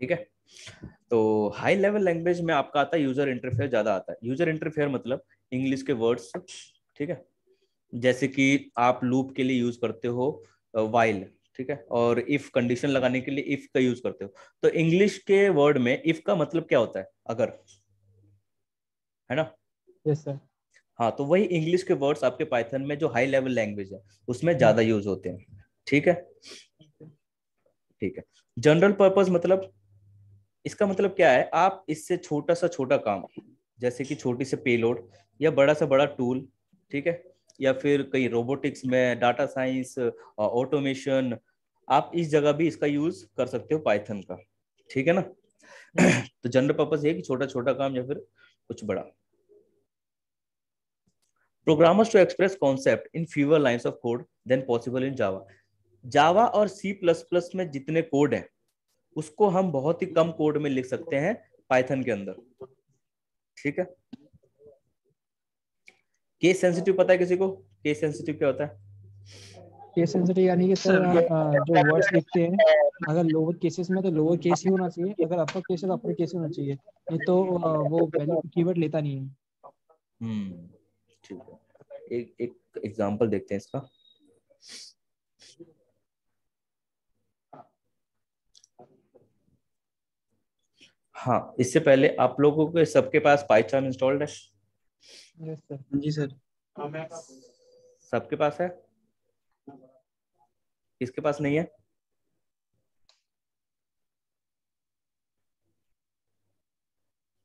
ठीक है। तो हाई लेवल लैंग्वेज में आपका आता है यूजर इंटरफेयर, ज्यादा आता है। यूजर इंटरफेयर मतलब इंग्लिश के वर्ड्स, ठीक है। जैसे कि आप लूप के लिए यूज करते हो वाइल, ठीक है, और इफ कंडीशन लगाने के लिए इफ का यूज करते हो। तो इंग्लिश के वर्ड में इफ का मतलब क्या होता है? अगर, है ना? Yes sir. हाँ, तो वही इंग्लिश के वर्ड्स आपके पाइथन में जो हाई लेवल लैंग्वेज है उसमें ज्यादा यूज होते हैं, ठीक है। ठीक है। जनरल पर्पस मतलब, इसका मतलब क्या है, आप इससे छोटा सा छोटा काम, जैसे कि छोटी से पेलोड या बड़ा सा बड़ा टूल, ठीक है, या फिर कई रोबोटिक्स में, डाटा साइंस, ऑटोमेशन, आप इस जगह भी इसका यूज कर सकते हो पाइथन का, ठीक है ना। तो जनरल पर्पस ये कि छोटा छोटा काम या फिर कुछ बड़ा। Programmers to express concept in fewer lines of code than possible in Java. Java और सी प्लस प्लस में जितने कोड है उसको हम बहुत ही कम कोड में लिख सकते हैं पाइथन के अंदर, ठीक है। केस सेंसिटिव पता है किसी को? केस सेंसिटिव क्या होता है? केस सेंसिटिव यानी कि सर सर जो वर्ड्स लिखते हैं, अगर लोअर केसेस में तो लोअर केस ही होना चाहिए, अगर अपर केस है तो अपर केस होना चाहिए, नहीं तो वो वैल्यू कीवर्ड लेता नहीं है। ठीक है, एक एक एग्जांपल देखते हैं इसका। हाँ, इससे पहले आप लोगों के सबके पास पाइथन इंस्टॉल्ड है? Yes sir. जी सर। सबके पास है? किसके पास नहीं है?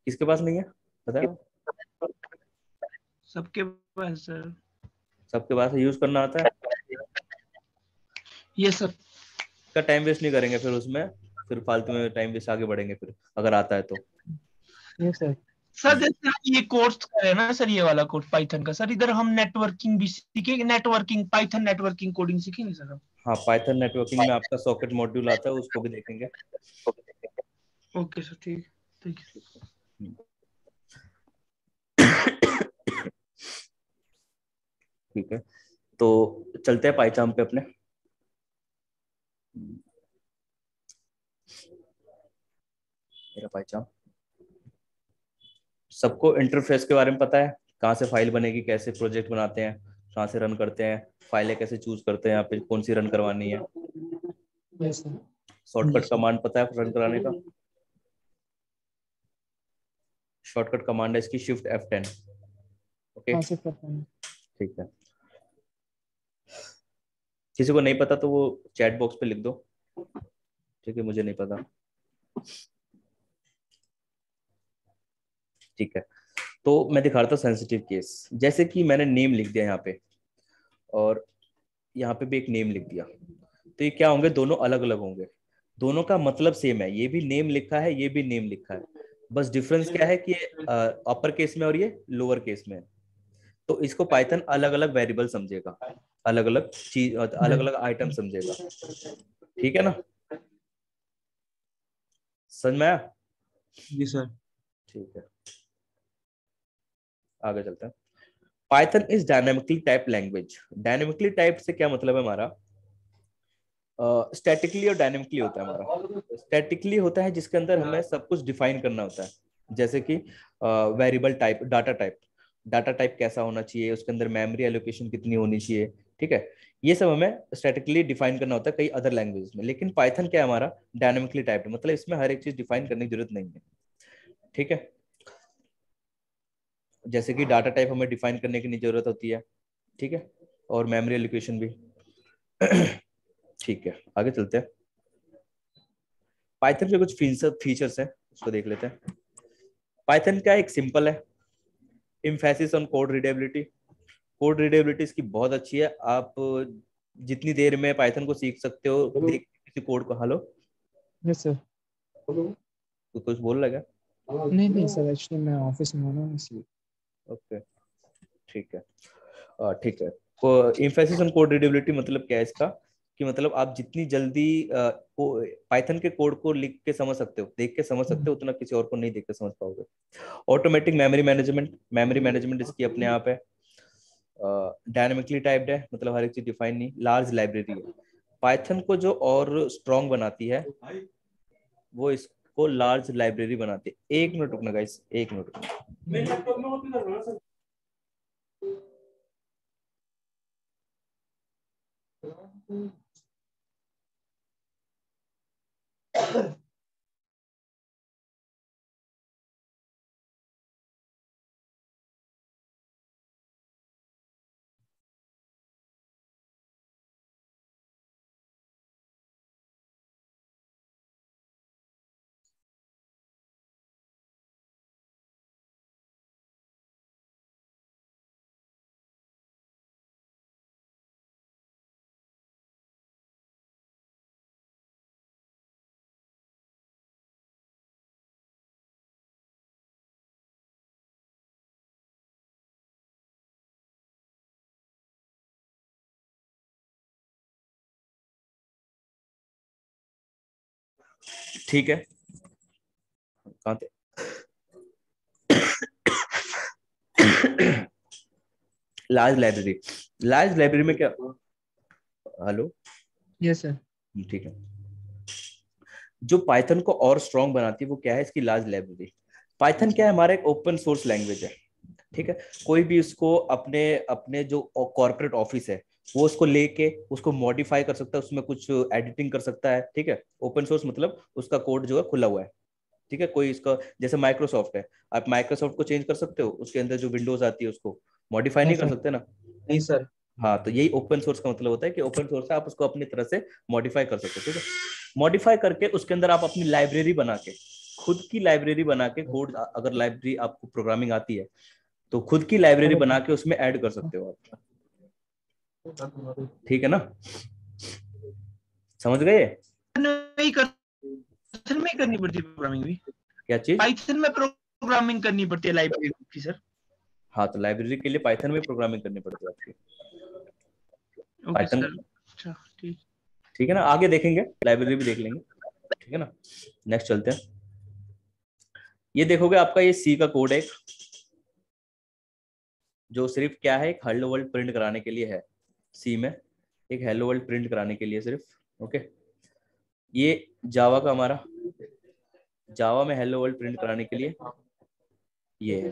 किसके पास नहीं है बताओ। सबके पास सर। सबके पास यूज करना आता है? ये सर। का टाइम वेस्ट नहीं करेंगे फिर उसमें, फिर फालतू में टाइम वेस्ट, आगे बढ़ेंगे फिर अगर आता है तो। Yes sir. सर जैसे हम ये कोर्स कर रहे हैं ना सर, ये वाला कोर्स पाइथन का, सर इधर हम नेटवर्किंग भी सीखेंगे, नेटवर्किंग पाइथन नेटवर्किंग कोडिंग सीखेंगे सर हम। हाँ, पाइथन नेटवर्किंग में आपका सॉकेट मॉड्यूल आता है, उसको भी देखेंगे। ओके सर, ठीक ठीक है। ठीक है, तो चलते हैं पाइथन पे अपने। मेरा पाइथन, सबको इंटरफेस के बारे में पता है? कहाँ से फाइल बनेगी, कैसे प्रोजेक्ट बनाते हैं, कहाँ से रन करते हैं, फाइलें कैसे चूज करते हैं, यहाँ पे कौन सी रन करवानी है, यस सर। जी शॉर्टकट सर। कमांड पता है रन कराने का? शॉर्टकट कमांड है इसकी शिफ्ट F10। ओके, हाँ सिर्फ करता हूँ। ठीक है। किसी को नहीं पता तो वो चैट बॉक्स पे लिख दो, ठीक है, मुझे नहीं पता। ठीक है, तो मैं दिखा रहा था सेंसिटिव केस, जैसे कि मैंने नेम लिख दिया यहाँ पे, और यहाँ पे भी एक नेम लिख दिया, तो ये क्या होंगे? दोनों अलग अलग होंगे। दोनों का मतलब सेम है, ये भी नेम लिखा है, ये भी नेम लिखा है, बस डिफरेंस क्या है कि अपर केस में और ये लोअर केस में है। तो इसको पाइथन अलग अलग वेरिएबल समझेगा, अलग अलग चीज, अलग अलग आइटम समझेगा, ठीक है ना? समझ में आया? जी सर। ठीक है, आगे चलते हैं। Python is dynamically type language. Dynamically type से क्या मतलब है हमारा? स्टैटिकली और डायनेमिकली होता है हमारा। स्टैटिकली होता है जिसके अंदर हमें सब कुछ डिफाइन करना होता है, जैसे कि variable type, data type, data type कैसा होना चाहिए, उसके अंदर मेमोरी एलोकेशन कितनी होनी चाहिए, ठीक है। ये सब हमें स्टैटिकली डिफाइन करना होता है कई अदर लैंग्वेज में, लेकिन पाइथन क्या है हमारा? डायनेमिकली टाइप्ड, मतलब इसमें हर एक चीज डिफाइन करने की जरूरत नहीं है, ठीक है। जैसे कि डाटा टाइप हमें डिफाइन करने की नहीं जरूरत होती है, ठीक है, और मेमोरी एलोकेशन भी। ठीक है, आगे चलते हैं। पाइथन के कुछ फीचर्स हैं, उसको देख लेते हैं। पाइथन का एक सिंपल है, emphasis on code readability. Code readability इसकी बहुत अच्छी है, आप जितनी देर में पाइथन को सीख सकते हो देख के किसी कोड को। Hello, yes sir. तू कुछ बोल रहा है नहीं नहीं सर, एक्चुअली मैं ऑफिस में हूँ ना इसलिए। क्या? ओके, ठीक है। ठीक है, तो इम्फेसिस ऑन कोड रीडेबिलिटी मतलब क्या है इसका? कि मतलब आप जितनी जल्दी पाइथन के कोड को लिख के समझ सकते हो, देख के समझ सकते हो, उतना किसी और को नहीं देख के समझ पाओगे। Automatic memory management, memory management इसकी अपने आप है। डायनेमिकली टाइप्ड है, मतलब हर एक चीज डिफाइन नहीं। लार्ज लाइब्रेरी है। पाइथन को जो और स्ट्रॉन्ग बनाती है वो इस को लार्ज लाइब्रेरी बनाती है। 1 मिनट रुकना गाइस, 1 मिनट रुकना। मेरे लैपटॉप में कॉपी कर रहा सर। ठीक है, कहाँ थे? लार्ज लाइब्रेरी, लार्ज लाइब्रेरी में क्या, हेलो, यस सर। ठीक है। जो पाइथन को और स्ट्रॉन्ग बनाती है वो क्या है, इसकी लार्ज लाइब्रेरी। पाइथन क्या है, हमारा एक ओपन सोर्स लैंग्वेज है, ठीक है। कोई भी उसको अपने अपने जो कॉर्पोरेट ऑफिस है वो उसको लेके उसको मॉडिफाई कर सकता है, उसमें कुछ एडिटिंग कर सकता है, ठीक है। ओपन सोर्स मतलब उसका कोड जो है खुला हुआ है, ठीक है। कोई इसका जैसे माइक्रोसॉफ्ट है, आप माइक्रोसॉफ्ट को चेंज कर सकते हो, उसके अंदर जो विंडोज आती है उसको मॉडिफाई नहीं यस कर सर। सकते ना। नहीं सर। हाँ, तो यही ओपन सोर्स का मतलब होता है कि ओपन सोर्स है, आप उसको अपनी तरह से मॉडिफाई कर सकते हो, ठीक है। मॉडिफाई करके उसके अंदर आप अपनी लाइब्रेरी बना के, खुद की लाइब्रेरी बना के कोड, अगर लाइब्रेरी आपको प्रोग्रामिंग आती है तो खुद की लाइब्रेरी बना के उसमें ऐड कर सकते हो आप, ठीक है ना, समझ गए? नहीं कर, पाइथन में करनी पड़ती है प्रोग्रामिंग भी, क्या चीज? पाइथन में प्रोग्रामिंग करनी पड़ती है लाइब्रेरी की सर। हाँ, तो लाइब्रेरी के लिए पाइथन में प्रोग्रामिंग करनी पड़ती है आपकी, ओके पाइथन, सर, अच्छा ठीक। ठीक है ना। आगे देखेंगे, लाइब्रेरी भी देख लेंगे, ठीक है ना। नेक्स्ट चलते हैं। ये देखोगे आपका ये सी का कोड है, जो सिर्फ क्या है, एक हेलो वर्ल्ड प्रिंट कराने के लिए है। सी में एक हेलो वर्ल्ड प्रिंट कराने के लिए सिर्फ, ओके। ये जावा का हमारा, जावा में हेलो वर्ल्ड प्रिंट कराने के लिए ये है,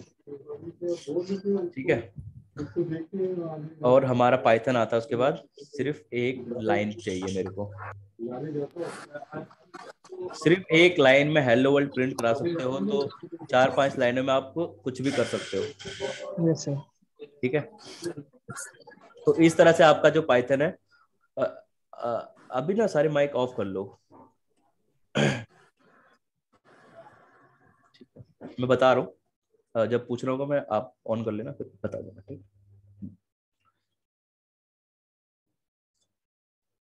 ठीक है। और हमारा पाइथन आता है उसके बाद, सिर्फ एक लाइन चाहिए मेरे को, सिर्फ एक लाइन में हेलो वर्ल्ड प्रिंट करा सकते हो, तो 4-5 लाइनों में आप कुछ भी कर सकते हो, यस सर। ठीक है। तो इस तरह से आपका जो पाइथन है, अ, अभी ना सारे माइक ऑफ कर लो, ठीक है। मैं बता रहा हूँ, जब पूछ रहा होगा मैं, आप ऑन कर लेना, फिर बता देना, ठीक।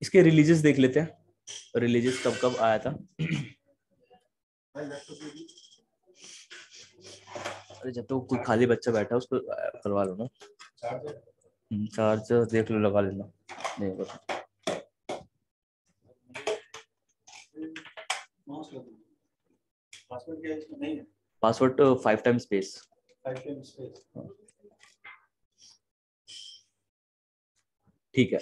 इसके रिलीजेस देख लेते हैं, रिलीजेस कब कब आया था। अरे जब तो कोई खाली बच्चा बैठा उसको करवा लो ना, चार्जर देख लो, लगा लेना, नहीं होगा पासवर्ड क्या है इसमें? नहीं है password, 5 time space, 5 time space. ठीक है।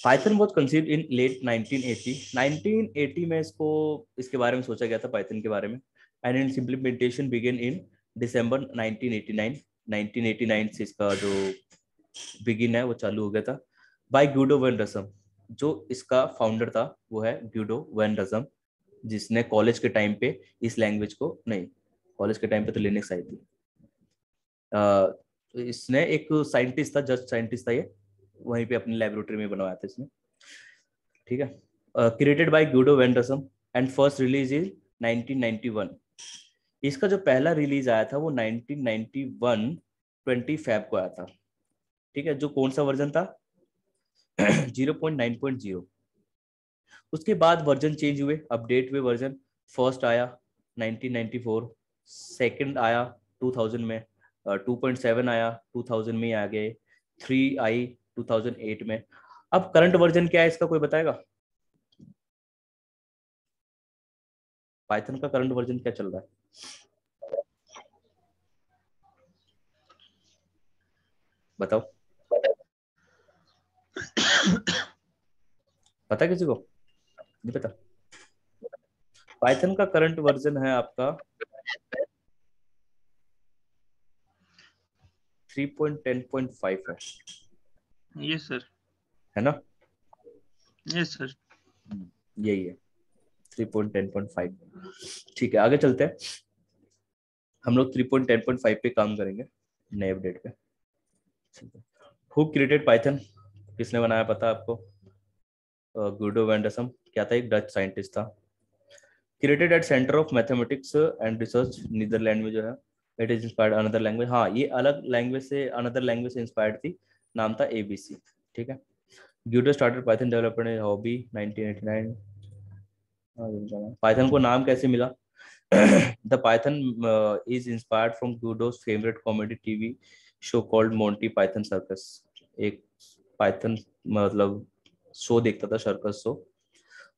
Python was conceived in late 1980, 1980 में इसको, इसके बारे में सोचा गया था पाइथन के बारे में, and it's implementation begin in December 1989, 1989 से इसका जो बिगिन है वो चालू हो गया था, बाय ग्यूडो वैन रसम। जो इसका फाउंडर था वो है ग्यूडो वैन रसम, जिसने कॉलेज के टाइम पे इस लैंग्वेज को, नहीं कॉलेज के टाइम पे तो लिनक्स आई थी, तो इसने एक साइंटिस्ट था, जस्ट साइंटिस्ट था ये, वहीं पे अपनी लेबोरेटरी में बनवाया था इसने, ठीक है। Created by Guido van Rossum and first release is 1991। इसका जो पहला रिलीज आया था वो 1991 20 फैब को आया था, ठीक है। जो कौन सा वर्जन था? 0.9.0। उसके बाद वर्जन चेंज हुए, अपडेट हुए वर्जन। फर्स्ट आया 1994, सेकंड आया 2000 में, 2.7 आया 2000 में आ गए, 3 आई 2008 में। अब करंट वर्जन क्या है इसका, कोई बताएगा? पाइथन का करंट वर्जन क्या चल रहा है? बताओ, पता है किसी को? नहीं पता? पाइथन का करंट वर्जन है आपका 3.10.5 है। यस सर, है ना? Yes sir. यही है 3.10.5। ठीक है, आगे चलते हैं। हम लोग 3.10.5 पे काम करेंगे नए अपडेट पे। Who created Python? किसने बनाया पता है आपको? गुडो वैंडरसम। क्या था? एक डच साइंटिस्ट था। Created at centre of mathematics and research, Netherland में जो है। It is inspired another language. हाँ, ये अलग लैंग्वेज से, अनदर लैंग्वेज से इंस्पायर्ड थी। नाम था ABC। ठीक है। Guido started Python development in hobby 1989। Python को नाम कैसे मिला? The Python is inspired from Guido's favourite comedy TV show called Monty Python circus. एक पाइथन मतलब शो देखता था, सर्कस शो,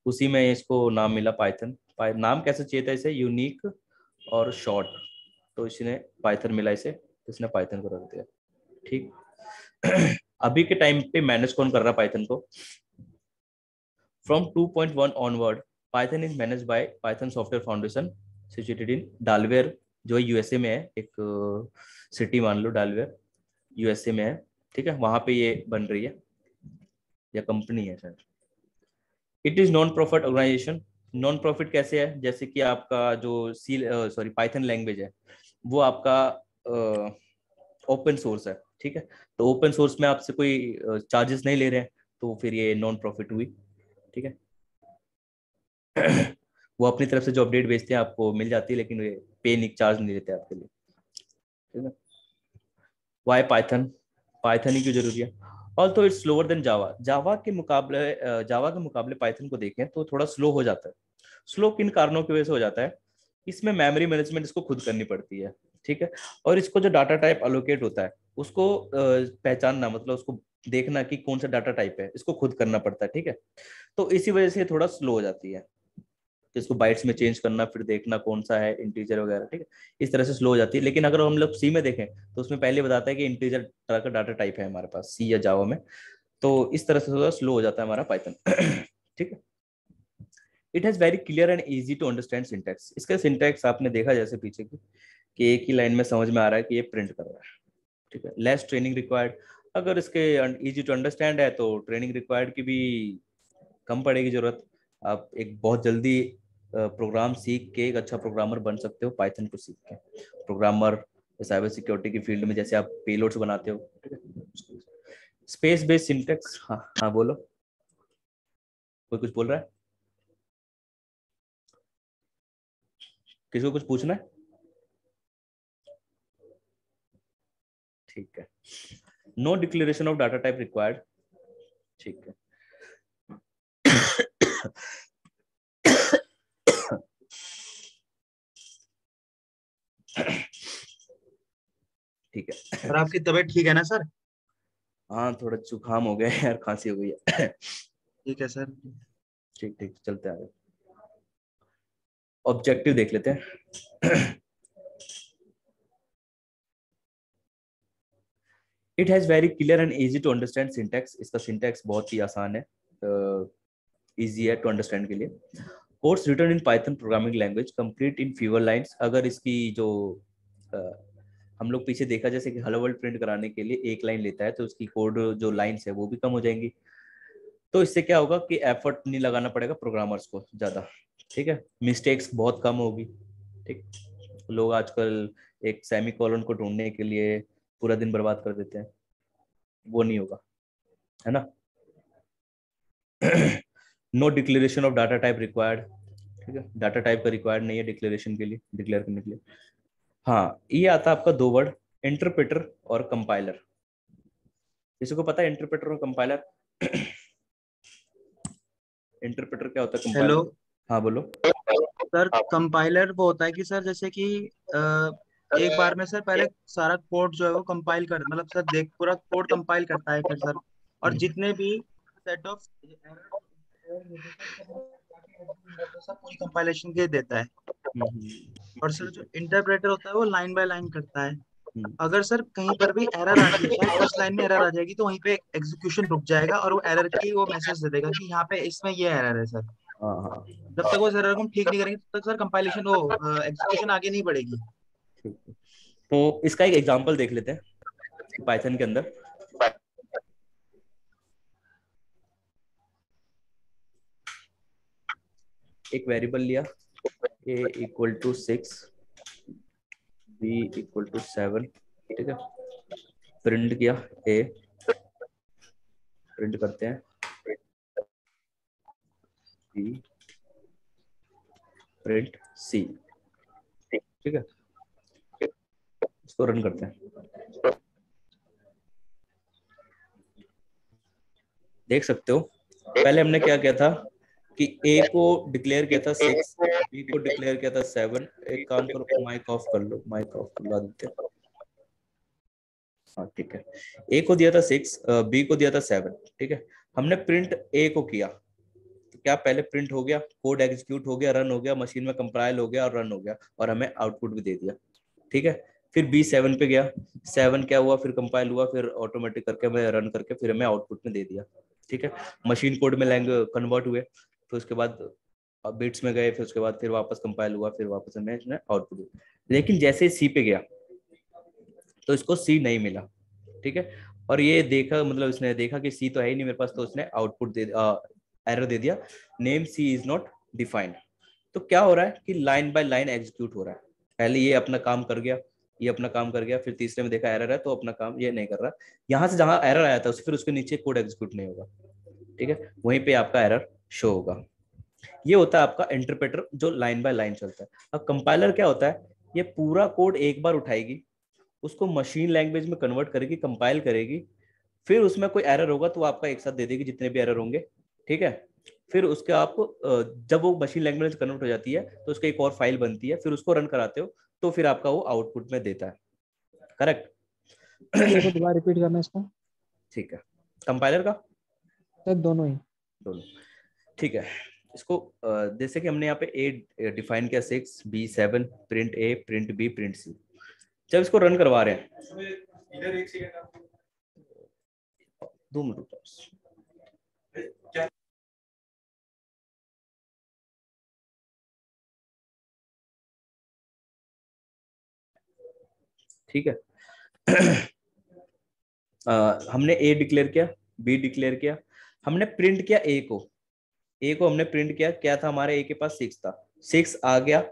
उसी में इसको नाम मिला पाइथन। नाम कैसे चाहिए था इसे? यूनिक और शॉर्ट, तो इसने पाइथन मिला इसे, तो इसने पाइथन को रख दिया। ठीक। अभी के टाइम पे मैनेज कौन कर रहा पाइथन को? From 2.1 onward Python is manage by Python software foundation situated in Delaware, जो यूएसए में है। एक सिटी मान लो, डालवेयर यूएसए में है। ठीक है, वहां पे ये बन रही है, या कंपनी है शायद। It is non profit organisation. Non profit कैसे है? जैसे कि आपका जो पाइथन लैंग्वेज है वो आपका ओपन सोर्स है। ठीक है, तो ओपन सोर्स में आपसे कोई चार्जेस नहीं ले रहे हैं, तो फिर ये नॉन प्रॉफिट हुई। ठीक है। वो अपनी तरफ से जो अपडेट भेजते हैं आपको मिल जाती है, लेकिन वे पे नहीं, चार्ज नहीं लेते आपके लिए। ठीक है। Y Python? पाइथन ही क्यों जरूरी है? ऑल्सो इट्स स्लोअर देन जावा। जावा के मुकाबले पाइथन को देखें तो थोड़ा स्लो हो जाता है। स्लो किन कारणों की वजह से हो जाता है? इसमें मेमोरी मैनेजमेंट इसको खुद करनी पड़ती है। ठीक है, और इसको जो डाटा टाइप अलोकेट होता है उसको पहचानना, मतलब उसको देखना कि कौन सा डाटा टाइप है, इसको खुद करना पड़ता है। ठीक है, तो इसी वजह से थोड़ा स्लो हो जाती है। इसको बाइट्स में चेंज करना, फिर देखना कौन सा है, इंटीजर वगैरह। ठीक है, इस तरह से स्लो हो जाती है। लेकिन अगर हम लोग सी में देखें तो उसमें पहले बताता है कि इंटीजर तरह का डाटा टाइप है हमारे पास सी या जावा में, तो इस तरह से थोड़ा स्लो हो जाता है हमारा पाइथन। ठीक है। It has very clear and easy to understand syntax. इसका सिंटैक्स आपने देखा जैसे पीछे की, कि एक ही लाइन में समझ में आ रहा है कि ये प्रिंट कर रहा है। ठीक है। Less training required. अगर इसके इजी टू अंडरस्टैंड है तो ट्रेनिंग रिक्वायर्ड की भी कम पड़ेगी जरूरत। आप एक बहुत जल्दी प्रोग्राम सीख के एक अच्छा प्रोग्रामर बन सकते हो पाइथन को सीख के। प्रोग्रामर साइबर सिक्योरिटी की फील्ड में जैसे आप पेलोड्स बनाते हो। ठीक है। Space based syntax. हाँ हाँ, बोलो, कोई कुछ बोल रहा है? किसी को कुछ पूछना है? ठीक है। No declaration of data type required. ठीक है। ठीक है। सर आपकी तबीयत ठीक है ना सर? हाँ, थोड़ा जुकाम हो गया है यार, खांसी हो गई है। ठीक है सर। ठीक ठीक, चलते आगे। ऑब्जेक्टिव देख लेते हैं। It has very clear and easy to understand syntax. इसका सिंटैक्स बहुत ही आसान है, इजी है टू अंडरस्टैंड के लिए। Codes written in Python programming language complete in fewer lines. अगर इसकी जो हम लोग पीछे देखा, जैसे कि हेलो वर्ल्ड प्रिंट कराने के लिए एक लाइन लेता है, तो उसकी कोड जो लाइंस है वो भी कम हो जाएंगी। तो इससे क्या होगा कि एफर्ट नहीं लगाना पड़ेगा प्रोग्रामर्स को ज्यादा। ठीक है, मिस्टेक्स बहुत कम होगी। ठीक, लोग आजकल एक सेमी कॉलन को ढूंढने के लिए पूरा दिन बर्बाद कर देते हैं, वो नहीं होगा, है ना। No declaration of data type required. ठीक है, डाटा टाइप का रिक्वायर्ड नहीं है डिक्लेरेशन के लिए, डिक्लेयर करने के लिए। हाँ, ये आता है आपका दो वर्ड, इंटरप्रेटर और कंपाइलर। किसी को पता है इंटरप्रेटर और कंपाइलर? इंटरप्रेटर क्या होता है, हेलो कंपाइलर? हाँ बोलो। सर, कंपाइलर वो होता है कि सर जैसे कि एक बार में सर पहले सारा कोड जो है वो कंपाइल कर, मतलब सर देख पूरा कोड कंपाइल करता है फिर सर, और जितने भी सेट ऑफ सर पूरी कंपाइलेशन के देता है। और सर जो इंटरप्रेटर होता है वो लाइन बाय लाइन करता है। अगर सर कहीं पर भी एरर आती है, सर फर्स्ट लाइन में एरर आ जाएगी तो वहीं पे एग्जीक्यूशन रुक जाएगा और वो एरर की वो मैसेज दे देगा कि यहाँ पे इसमें ये एरर है सर। हाँ हाँ जब तक वो सर हम ठीक नहीं करेंगे तब तक सर कंपाइलेशन वो एग्जीक्यूशन आगे नहीं बढ़ेगी। ठीक है। तो इसका एक एग्जांपल देख लेते हैं पाइथन के अंदर। एक वेरिएबल लिया a equal to 6, b equal to 7, ठीक है। प्रिंट किया a, प्रिंट करते हैं b, प्रिंट c, ठीक है। इसको रन करते हैं। देख सकते हो पहले हमने क्या किया था कि a को डिक्लेयर किया था 6, b को डिक्लेयर किया था 7। एक काम करो, माइक ऑफ कर लो, माइक ऑफ कर लो आदित्य। हाँ ठीक है, a को दिया था 6, b को दिया था 7, ठीक है। हमने प्रिंट a को किया तो क्या पहले प्रिंट हो गया, कोड एग्जीक्यूट हो गया, रन हो गया, मशीन में कंपाइल हो गया और रन हो गया और हमें आउटपुट भी दे दिया, ठीक है। फिर b 7 पे गया, 7 क्या हुआ, फिर कंपाइल हुआ, फिर ऑटोमेटिक करके हमें रन करके फिर हमें आउटपुट में दे दिया, ठीक है। मशीन कोड में लैंग्वेज कन्वर्ट हुए, फिर उसके बाद बिट्स में गए, फिर उसके बाद फिर वापस कंपाइल हुआ, फिर वापस हमें आउटपुट हुआ। लेकिन जैसे सी पे गया तो इसको सी नहीं मिला, ठीक है। और ये देखा, मतलब इसने देखा कि सी तो है ही नहीं मेरे पास, तो उसने आउटपुट दे एरर दे दिया, name C is not defined. तो क्या हो रहा है कि लाइन बाय लाइन एग्जीक्यूट हो रहा है। पहले ये अपना काम कर गया, ये अपना काम कर गया, फिर तीसरे में देखा एरर है तो अपना काम ये नहीं कर रहा, यहाँ से जहां एरर आया था फिर उसके नीचे कोड एग्जीक्यूट नहीं होगा, ठीक है, वहीं पे आपका एरर शो होगा। ये होता है आपका इंटरप्रेटर जो लाइन बाय लाइन चलता है। अब कंपाइलर क्या होता है, ये पूरा कोड एक बार उठाएगी, उसको मशीन लैंग्वेज में कन्वर्ट करेगी, कंपाइल करेगी, फिर उसमें कोई एरर होगा तो आपका एक साथ दे देगी जितने भी एरर होंगे, ठीक है। फिर उसके आप जब वो मशीन लैंग्वेज कन्वर्ट हो जाती है तो उसकी एक और फाइल बनती है, फिर उसको रन कराते हो तो फिर आपका वो आउटपुट में देता है, करेक्ट। एक बार दोबारा रिपीट करना इसको। ठीक है, कंपाइलर का सर दोनों ही। दोनों, ठीक है। इसको जैसे कि हमने यहाँ पे ए डिफाइन किया 6, b 7, print a, print b, print c। जब इसको रन करवा रहे हैं, इधर एक सेकंड 2 मिनट रुको। ठीक है। हमने a डिक्लेयर किया, b डिक्लेयर किया, हमने प्रिंट किया a को हमने प्रिंट किया, क्या था हमारे a के पास 6 था, 6 आ गया।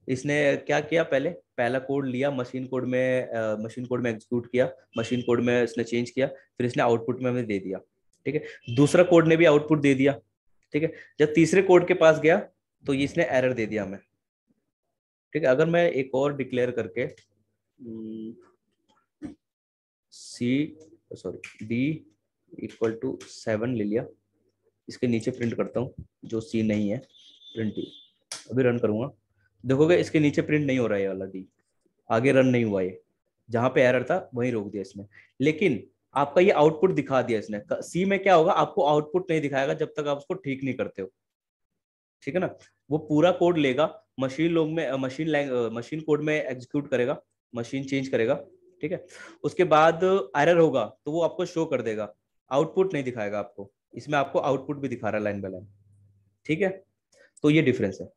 इसने क्या किया, पहला कोड लिया, मशीन कोड में एग्जीक्यूट किया, मशीन कोड में इसने चेंज किया, फिर इसने आउटपुट में हमें दे दिया, ठीक है। दूसरा कोड ने भी आउटपुट दे दिया, ठीक है। जब तीसरे कोड के पास गया तो ये इसने एरर दे दिया हमें, ठीक है। अगर मैं एक और डिक्लेयर करके d इक्वल टू 7 ले लिया, इसके नीचे प्रिंट करता हूँ जो c नहीं है, प्रिंट d, अभी रन करूंगा, देखोगे इसके नीचे प्रिंट नहीं हो रहा है, ये वाला d आगे रन नहीं हुआ, ये जहां पे एरर था वहीं रोक दिया इसने। लेकिन आपका ये आउटपुट दिखा दिया इसने। सी में क्या होगा, आपको आउटपुट नहीं दिखाएगा जब तक आप उसको ठीक नहीं करते हो, ठीक है ना। वो पूरा कोड लेगा, मशीन कोड में एग्जीक्यूट करेगा, मशीन चेंज करेगा, ठीक है। उसके बाद एरर होगा तो वो आपको शो कर देगा, आउटपुट नहीं दिखाएगा आपको। इसमें आपको आउटपुट भी दिखा रहा है लाइन बाय लाइन, ठीक है। तो ये डिफरेंस है,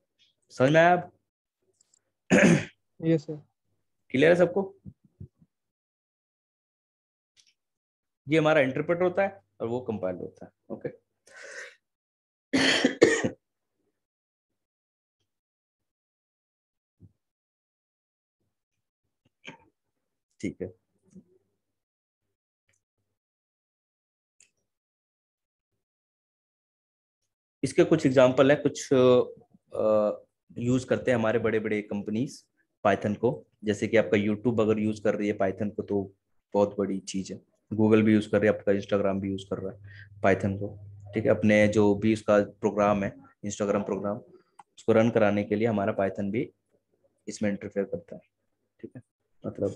समझ में आया अब? Yes sir. क्लियर है सबको? ये हमारा इंटरप्रेटर होता है और वो कंपाइलर होता है, ओके। ठीक है, इसके कुछ एग्जांपल है, कुछ यूज करते हैं हमारे बड़े बड़े कंपनीज पाइथन को। जैसे कि आपका यूट्यूब अगर यूज कर रही है पाइथन को तो बहुत बड़ी चीज है, गूगल भी यूज कर रही है, आपका इंस्टाग्राम भी यूज कर रहा है पाइथन को, ठीक है। अपने जो भी उसका प्रोग्राम है, इंस्टाग्राम प्रोग्राम, उसको रन कराने के लिए हमारा पाइथन भी इसमें इंटरफेयर करता है, ठीक है। मतलब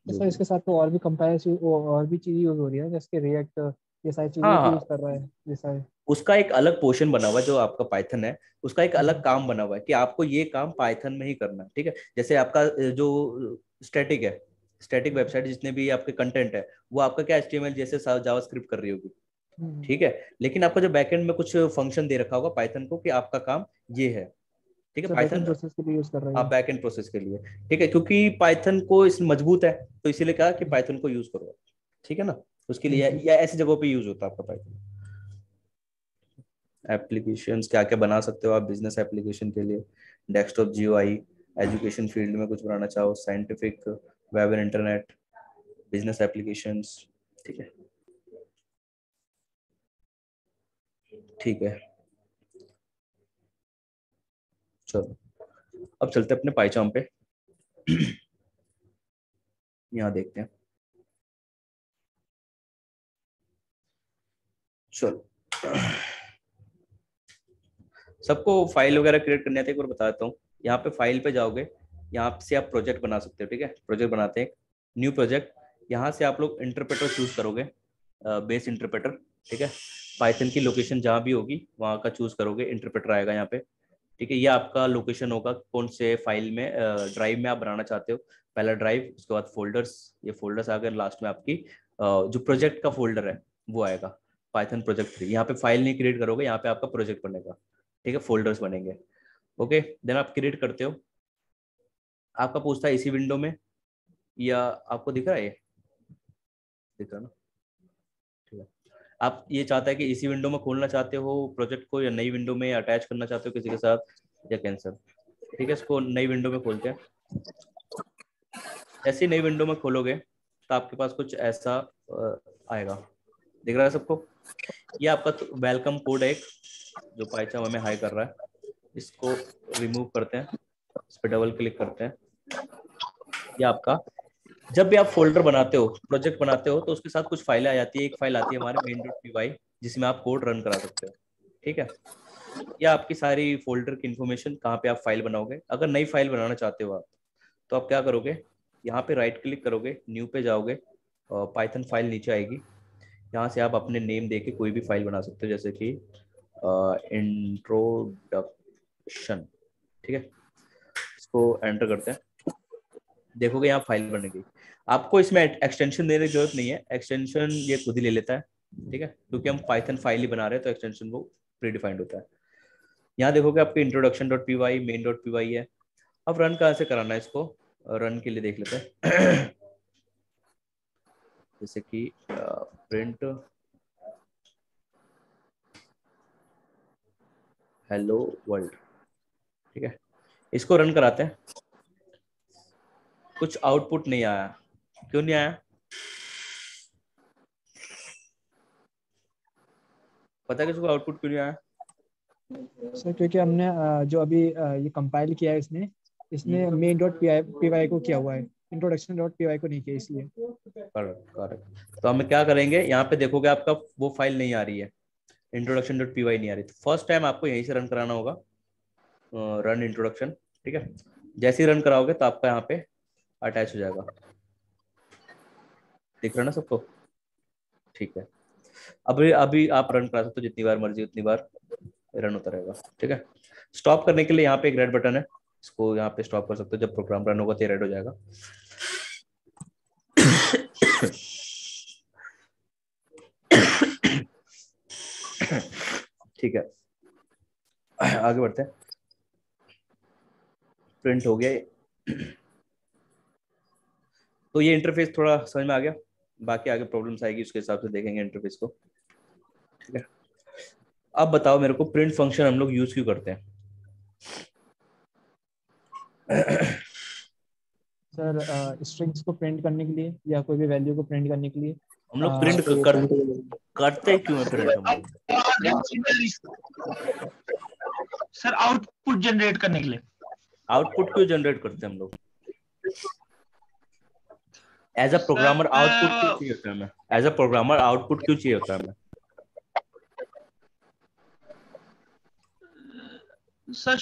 सर इसके साथ तो और भी कंपाइलर और भी चीज़ यूज हो रही है, जैसे रिएक्ट, ये सारी चीजें हाँ यूज हाँ, कर रहा है ये सारे। उसका एक अलग पोर्शन बना हुआ है जो आपका पाइथन है, उसका एक अलग काम बना हुआ है कि आपको ये काम पाइथन में ही करना है, ठीक है। जैसे आपका जो स्टैटिक है, स्टैटिक वेबसाइट जितने भी आपके कंटेंट है, वो आपका क्या HTML जैसे जावास्क्रिप्ट कर रही होगी, ठीक है। लेकिन आपको जो बैकएंड में कुछ फंक्शन दे रखा होगा पाइथन को कि आपका काम ये है, ठीक है। पाइथन प्रोसेस के लिए यूज कर रहे आप हैं। बैकएंड प्रोसेस के लिए, ठीक है, क्योंकि पाइथन को इस मजबूत है तो इसीलिए कहा कि पाइथन को यूज करो, ठीक है ना। उसके लिए या ऐसी जगहों पे यूज होता है आपका पाइथन। एप्लीकेशंस क्या क्या बना सकते हो आप बिजनेस एप्लीकेशन के लिए, डेस्कटॉप जीयूआई, एजुकेशन फील्ड में कुछ बनाना चाहो, scientific, web and internet, business applications, ठीक है, ठीक है। चलो अब चलते हैं अपने पाइथन पे। यहाँ देखते हैं, चलो सबको फाइल वगैरह क्रिएट करने आते हैं, एक बार बता देता हूँ। यहाँ पे फाइल पे जाओगे, यहाँ से आप प्रोजेक्ट बना सकते हो, ठीक है। प्रोजेक्ट बनाते हैं, न्यू प्रोजेक्ट, यहाँ से आप लोग इंटरप्रेटर चूज करोगे, बेस इंटरप्रेटर, ठीक है। पाइथन की लोकेशन जहाँ भी होगी वहाँ का चूज करोगे, इंटरप्रेटर आएगा यहाँ पे, ठीक है। ये आपका लोकेशन होगा कौन से फाइल में, ड्राइव में आप बनाना चाहते हो। पहला ड्राइव, उसके बाद फोल्डर्स, ये फोल्डर्स आ गए, लास्ट में आपकी जो प्रोजेक्ट का फोल्डर है वो आएगा, पाइथन प्रोजेक्ट 3। यहाँ पे फाइल नहीं क्रिएट करोगे, यहाँ पे आपका प्रोजेक्ट बनेगा, ठीक है, फोल्डर्स बनेंगे। ओके, देन आप क्रिएट करते हो, आपका पूछता है इसी विंडो में या आपको दिख रहा है, ये दिख रहा है ना, ठीक है। आप ये चाहता है कि इसी विंडो में खोलना चाहते हो प्रोजेक्ट को, या नई विंडो में अटैच करना चाहते हो किसी के साथ, या कैंसिल, ठीक है। इसको नई विंडो में खोलते हैं। ऐसी नई विंडो में खोलोगे तो आपके पास कुछ ऐसा आएगा, दिख रहा है सबको। ये आपका वेलकम कोड है एक, जो पाइथन हमें हाई कर रहा है, इसको रिमूव करते हैं, इस पर डबल क्लिक करते हैं। ये आपका, जब भी आप फोल्डर बनाते हो, प्रोजेक्ट बनाते हो, तो उसके साथ कुछ फाइलें आ जाती है। एक फाइल आती है हमारे main.py, जिसमें आप कोड रन करा सकते हो, ठीक है। या आपकी सारी फोल्डर की इन्फॉर्मेशन, कहाँ पे आप फाइल बनाओगे। अगर नई फाइल बनाना चाहते हो आप, तो आप क्या करोगे, यहाँ पे राइट क्लिक करोगे, न्यू पे जाओगे, पाइथन फाइल नीचे आएगी, यहाँ से आप अपने नेम देके कोई भी फाइल बना सकते हो, जैसे कि इंट्रोडक्शन, ठीक है। इसको एंटर करते हैं, देखोगे यहाँ फाइल बन गई। आपको इसमें एक्सटेंशन देने की जरूरत नहीं है, एक्सटेंशन ये खुद ही ले लेता है, ठीक है, क्योंकि हम पाइथन फाइल ही बना रहे हैं तो एक्सटेंशन वो प्री डिफाइंड होता है। यहाँ देखोगे आपके introduction.py, main.py है। अब रन कहाँ से कराना है इसको, रन के लिए देख लेते हैं। जैसे कि प्रिंट हेलो वर्ल्ड, ठीक है, इसको रन कराते हैं। कुछ आउटपुट नहीं आया, क्यों नहीं आया, पता है किसको आउटपुट क्यों नहीं आया? सर क्योंकि हमने जो अभी ये कंपाइल किया है इसने main.py को किया हुआ है, introduction.py को नहीं किया, इसलिए। Correct correct. तो हम क्या करेंगे, यहाँ पे देखोगे आपका वो फाइल नहीं आ रही है, introduction.py नहीं आ रही, तो फर्स्ट टाइम आपको यहीं से रन कराना होगा, रन इंट्रोडक्शन, ठीक है। जैसे ही रन कराओगे तो आपका यहाँ पे अटैच हो जाएगा, दिख रहा है ना सबको, ठीक है। अभी अभी आप रन करा सकते हो, जितनी बार मर्जी उतनी बार रन होता रहेगा, ठीक है। स्टॉप करने के लिए यहाँ पे एक रेड बटन है, इसको यहाँ पे स्टॉप कर सकते हो, जब प्रोग्राम रन होगा तो रेड हो जाएगा। ठीक है, आगे बढ़ते हैं। प्रिंट हो गया, तो ये इंटरफेस थोड़ा समझ में आ गया, बाकी आगे प्रॉब्लम्स आएगी उसके हिसाब से देखेंगे इंटरफेस को, ठीक है। अब बताओ मेरे को, प्रिंट फंक्शन हम लोग यूज क्यों करते हैं? सर स्ट्रिंग्स को प्रिंट करने के लिए या कोई भी वैल्यू को प्रिंट करने के लिए हम लोग प्रिंट करते क्यों है प्रिंट हम लोग? सर आउटपुट जनरेट करने के लिए। आउटपुट क्यों जनरेट करते हैं हम लोग? एज अ प्रोग्रामर आउटपुट क्यों चाहिए होता है हमें? एज अ प्रोग्रामर आउटपुट क्यों चाहिए होता है हमें? Sir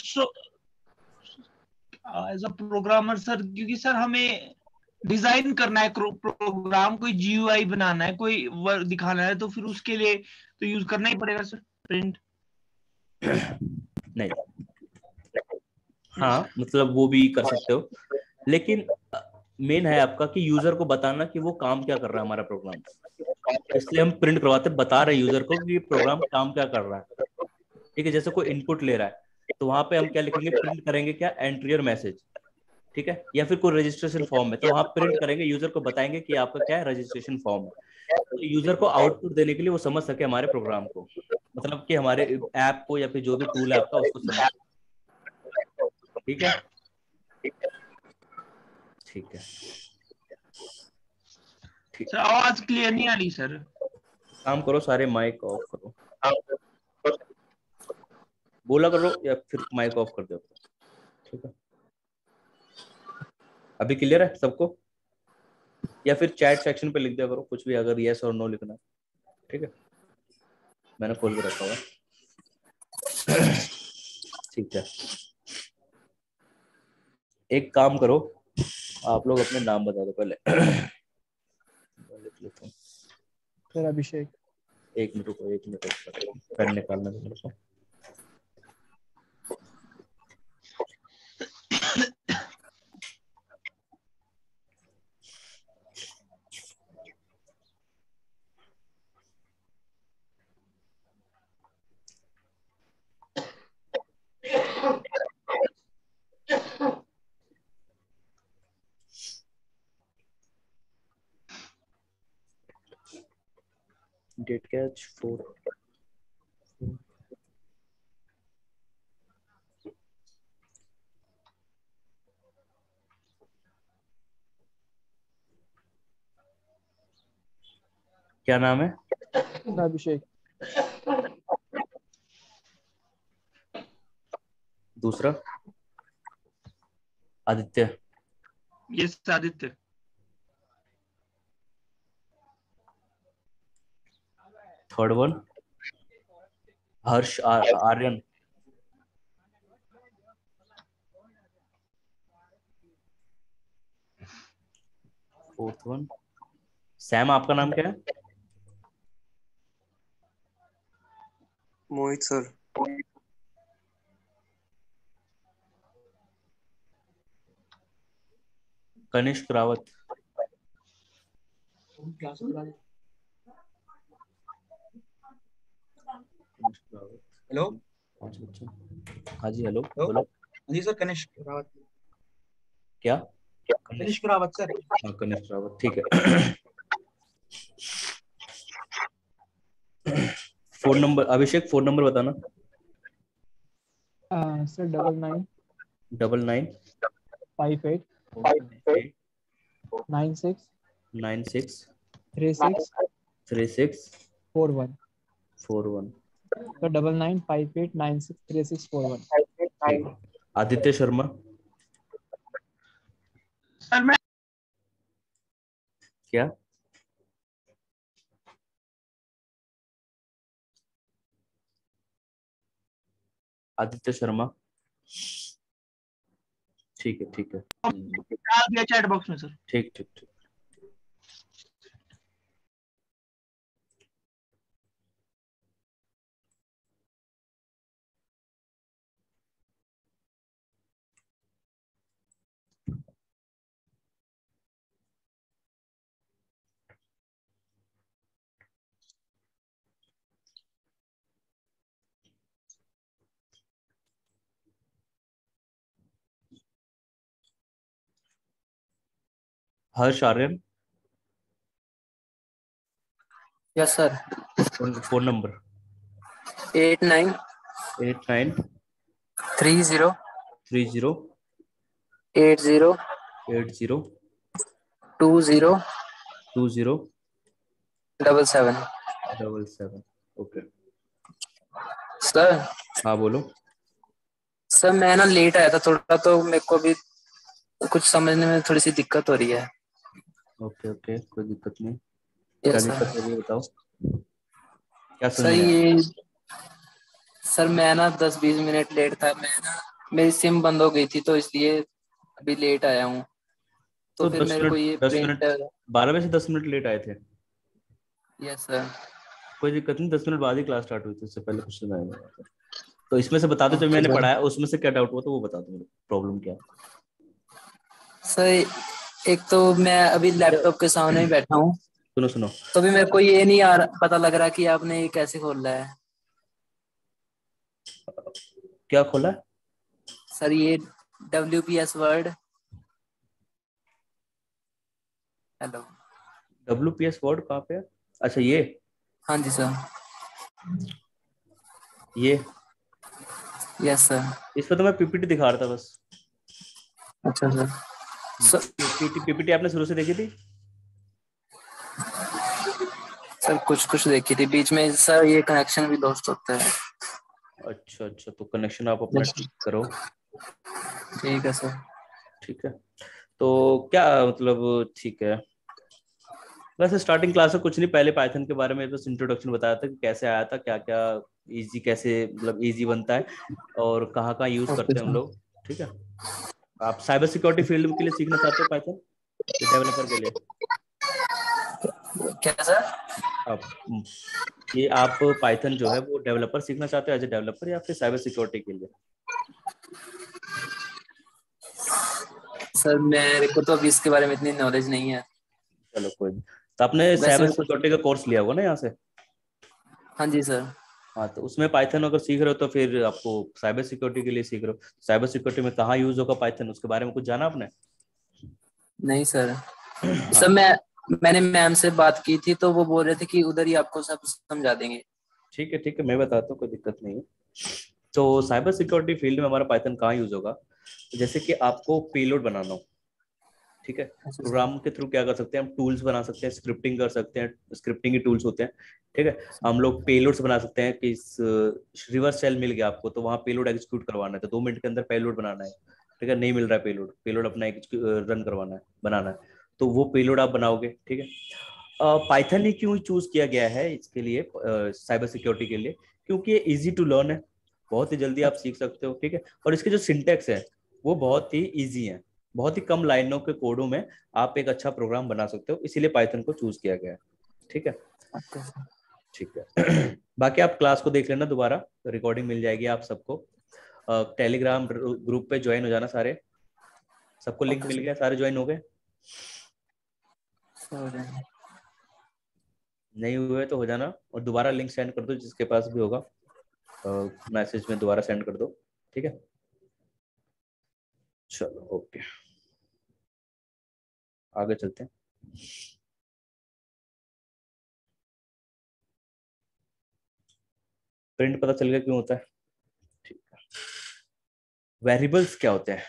as a programmer sir, क्योंकि सर हमें डिजाइन करना है प्रोग्राम, कोई जीयूआई बनाना है, कोई वर्क दिखाना है, तो फिर उसके लिए तो यूज करना ही पड़ेगा सर प्रिंट। नहीं, हाँ मतलब वो भी कर सकते हो, लेकिन मेन है आपका कि यूजर को बताना कि वो काम क्या कर रहा है हमारा प्रोग्राम, इसलिए हम प्रिंट करवाते, बता रहे यूजर को कि प्रोग्राम काम क्या कर रहा है। ठीक है, जैसे कोई इनपुट ले रहा है तो वहां पे हम क्या लिखेंगे, प्रिंट करेंगे क्या, एंट्री योर मैसेज। ठीक है, या फिर कोई रजिस्ट्रेशन फॉर्म है तो वहां प्रिंट करेंगे, यूजर को बताएंगे कि आपका क्या है, रजिस्ट्रेशन फॉर्म है। तो यूजर को आउटपुट देने के लिए वो समझ सके हमारे प्रोग्राम को, मतलब कि हमारे ऐप को या फिर जो भी टूल है आपका उसको समझ। ठीक है, ठीक है, ठीक। सर आवाज क्लियर नहीं आ रही सर। काम करो, सारे माइक ऑफ करो, बोला करो या फिर माइक ऑफ कर दो। ठीक है, अभी क्लियर है सबको? या फिर चैट सेक्शन पे लिख दिया करो कुछ भी, अगर यस और नो लिखना है। ठीक है, मैंने खोल के रखा हुआ। ठीक है, एक काम करो, आप लोग अपने नाम बता दो पहले। लिख लेता हूँ। सर अभिषेक। एक मिनट रुको, एक मिनट, पेन निकालना है मेरे को। डेट कैच 4। क्या नाम है? अभिषेक। दूसरा? Aditya. Yes Aditya. Third one Harsh Aryan. Fourth one Sam. आपका नाम क्या है? मोहित सर। कनिष्क रावत। हेलो। हाँ जी, हेलो हेलो। बोलो। हाँ जी सर, कनिष्क रावत। क्या? कनिष्क रावत सर। हाँ, कनिष्क रावत, ठीक है। फोन नंबर अभिषेक, फोन नंबर बताना। Sir 99 99 58 96 96 36 36 41। 41। Sir 99 58 96 36 41। Aditya Sharma. Sir मैं क्या? आदित्य शर्मा, ठीक है, ठीक है, डाल दिया चैट बॉक्स में सर। ठीक ठीक ठीक। Harsh Aryan. Yes sir. Phone number 89 89 30 30 80 80 20 20 77। 77। Okay. Sir हाँ बोलो। सर मैं ना लेट आया था थोड़ा, तो मेरे को भी कुछ समझने में थोड़ी सी दिक्कत हो रही है। ओके ओके, कोई दिक्कत नहीं। क्या यस दिक्कत सर। हो रही है बताओ, क्या सर समझ में आया? ये सर मैं ना 10-20 मिनट लेट था। मैं ना मेरी सिम बंद हो गई थी तो इसलिए अभी लेट आया हूँ। तो तो फिर मेरे को ये 10 मिनट, प्रिंटर। 12 बजे से 10 मिनट लेट आए थे। Yes sir. कोई दिक्कत नहीं, 10 मिनट बाद ही क्लास स्टार्ट हुई थी, उससे पहले कुछ नहीं आएगा। तो इसमें से बता दो जो ओके मैंने सर। पढ़ाया उसमें से क्या डाउट हुआ तो वो बता दो मेरे, प्रॉब्लम क्या सर एक तो मैं अभी है। लैपटॉप के सामने ही बैठा हूँ। सुनो सुनो, तो भी मेरे को ये नहीं आ रहा, पता लग रहा कि आपने ये कैसे खोला है क्या खोला? सर ये WPS word. Hello. WPS word कहाँ पे है? अच्छा ये हाँ जी सर। ये यस सर। इस पर तो मैं PPT दिखा रहा था बस। अच्छा सर। सर PPT आपने शुरू से देखी थी? सर कुछ कुछ देखी थी बीच में सर, ये कनेक्शन भी लॉस्ट होता है। अच्छा अच्छा, तो कनेक्शन आप अपना ठीक करो। ठीक है सर। ठीक है, तो क्या मतलब, ठीक है। वैसे स्टार्टिंग क्लास में कुछ नहीं, पहले पाइथन के बारे में बस इंट्रोडक्शन बताया था कि कैसे आया था, क्या क्या इजी, कैसे मतलब इजी बनता है और कहाँ कहाँ यूज ओके करते हैं हम सर। लोग। ठीक है, आप साइबर सिक्योरिटी फील्ड के लिए सीखना चाहते हो पाइथन, डेवलपर के लिए? क्या सर? आप ये आप पाइथन जो है वो डेवलपर सीखना चाहते हो, एज ए डेवलपर, या फिर साइबर सिक्योरिटी के लिए? सर मेरे को तो अभी इसके बारे में इतनी नॉलेज नहीं है। चलो कोई नहीं, तो आपने वैसे साइबर मेरे को। सिक्योरिटी का कोर्स लिया होगा ना यहाँ से? हाँ जी सर। हाँ, तो उसमें पाइथन अगर सीख रहे हो तो फिर आपको साइबर सिक्योरिटी के लिए सीख रहे हो, साइबर सिक्योरिटी में कहाँ यूज होगा पाइथन, उसके बारे में कुछ जाना आपने? नहीं सर। हाँ, सर मैंने मैम से बात की थी तो वो बोल रहे थे कि उधर ही आपको सब समझा देंगे। ठीक है ठीक है, मैं बताता हूँ, कोई दिक्कत नहीं है। तो साइबर सिक्योरिटी फील्ड में हमारा पाइथन कहाँ यूज होगा? जैसे कि आपको पेलोड बनाना हो, ठीक है, अच्छा सर। प्रोग्राम के थ्रू क्या कर सकते हैं, हम टूल्स बना सकते हैं, स्क्रिप्टिंग कर सकते हैं, स्क्रिप्टिंग के टूल्स होते हैं। ठीक है, हम लोग पेलोड्स बना सकते हैं कि रिवर्स शेल मिल गया आपको तो वहाँ पेलोड एग्जीक्यूट करवाना है, तो 2 मिनट के अंदर पेलोड बनाना है। ठीक है, नहीं मिल रहा है पेलोड, पेलोड अपना रन करवाना है, बनाना है, तो वो पेलोड आप बनाओगे। ठीक है, पाइथन ही क्यों चूज किया गया है इसके लिए, साइबर सिक्योरिटी के लिए? क्योंकि ये इजी टू लर्न है, बहुत ही जल्दी आप सीख सकते हो। ठीक है, और इसके जो सिंटेक्स है वो बहुत ही इजी है, बहुत ही कम लाइनों के कोडों में आप एक अच्छा प्रोग्राम बना सकते हो, इसीलिए पाइथन को चूज किया गया है। ठीक है, अच्छा सर। ठीक है। बाकी आप क्लास को देख लेना दोबारा, रिकॉर्डिंग मिल जाएगी आप सबको। टेलीग्राम ग्रुप पे ज्वाइन हो जाना सारे, सबको लिंक ओके मिल सर। गया, सारे ज्वाइन हो गए? सर नहीं हुए तो हो जाना, और दोबारा लिंक सेंड कर दो जिसके पास भी होगा, मैसेज में दोबारा सेंड कर दो। ठीक है, चलो ओके, आगे चलते हैं। प्रिंट पता चल गया क्यों होता है? ठीक है, वेरिएबल्स क्या होते हैं?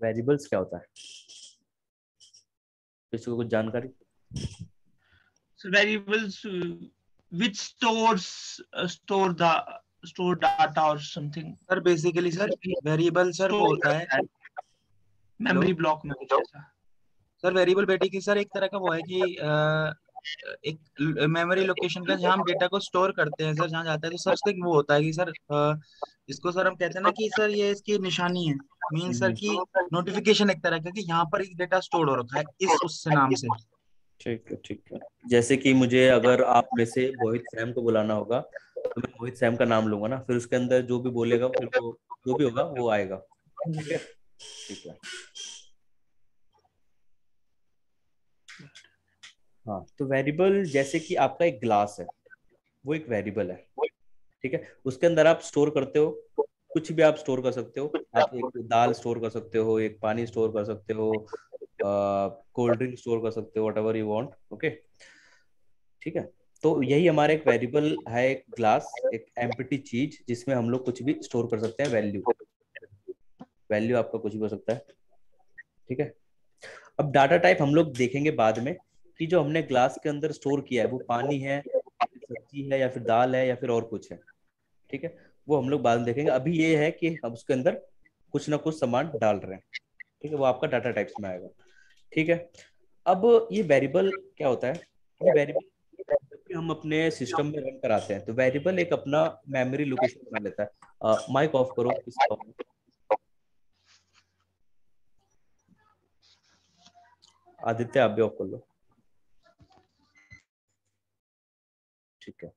वेरिएबल्स क्या होता है, किसी को कुछ जानकारी? So variables which store the store data or something. Sir basically sir variable sir वो होता है। हेलो मेमोरी ब्लॉक में कुछ ऐसा। सर, वेरिएबल बेसिकली सर एक तरह का वो है कि एक मेमोरी लोकेशन का जहाँ हम डेटा को स्टोर करते हैं सर, जहाँ जाता है तो सर से वो होता है कि सर इसको सर हम कहते हैं ना कि सर ये इसकी निशानी है, मीन सर हम्म, की नोटिफिकेशन एक तरह का कि यहाँ पर एक डेटा स्टोर हो रखा है इस उससे नाम से। ठीक है ठीक है। जैसे कि मुझे अगर आप में से मोहित सैम को बुलाना होगा तो मैं मोहित सैम का नाम लूंगा ना, फिर उसके अंदर जो भी बोलेगा फिर वो जो भी होगा वो आएगा। ठीक है, ठीक है। हाँ, तो वेरिएबल जैसे कि आपका एक ग्लास है, वो एक वेरिएबल है। ठीक है, उसके अंदर आप स्टोर करते हो, कुछ भी आप स्टोर कर सकते हो, आप एक दाल स्टोर कर सकते हो, एक पानी स्टोर कर सकते हो, कोल्ड ड्रिंक स्टोर कर सकते हो, what ever you want. Okay, ठीक है, तो यही हमारा एक वेरिएबल है, एक ग्लास, एक एम्प्टी चीज जिसमें हम लोग कुछ भी स्टोर कर सकते हैं, वैल्यू, वैल्यू आपका कुछ भी हो सकता है। ठीक है, अब डाटा टाइप हम लोग देखेंगे बाद में कि जो हमने ग्लास के अंदर स्टोर किया है वो पानी है, सब्जी है, या फिर दाल है, या फिर और कुछ है। ठीक है, वो हम लोग बाद में देखेंगे, अभी ये है कि हम उसके अंदर कुछ ना कुछ सामान डाल रहे हैं। ठीक है, वो आपका डाटा टाइप्स में आएगा। ठीक है, अब ये वेरिएबल क्या होता है, ये वेरिएबल जब हम अपने सिस्टम में रन कराते हैं तो वेरिएबल एक अपना मेमोरी लोकेशन बना लेता है। माइक ऑफ करो इसका, आदित्य आप भी ऑफ कर लो। ठीक है,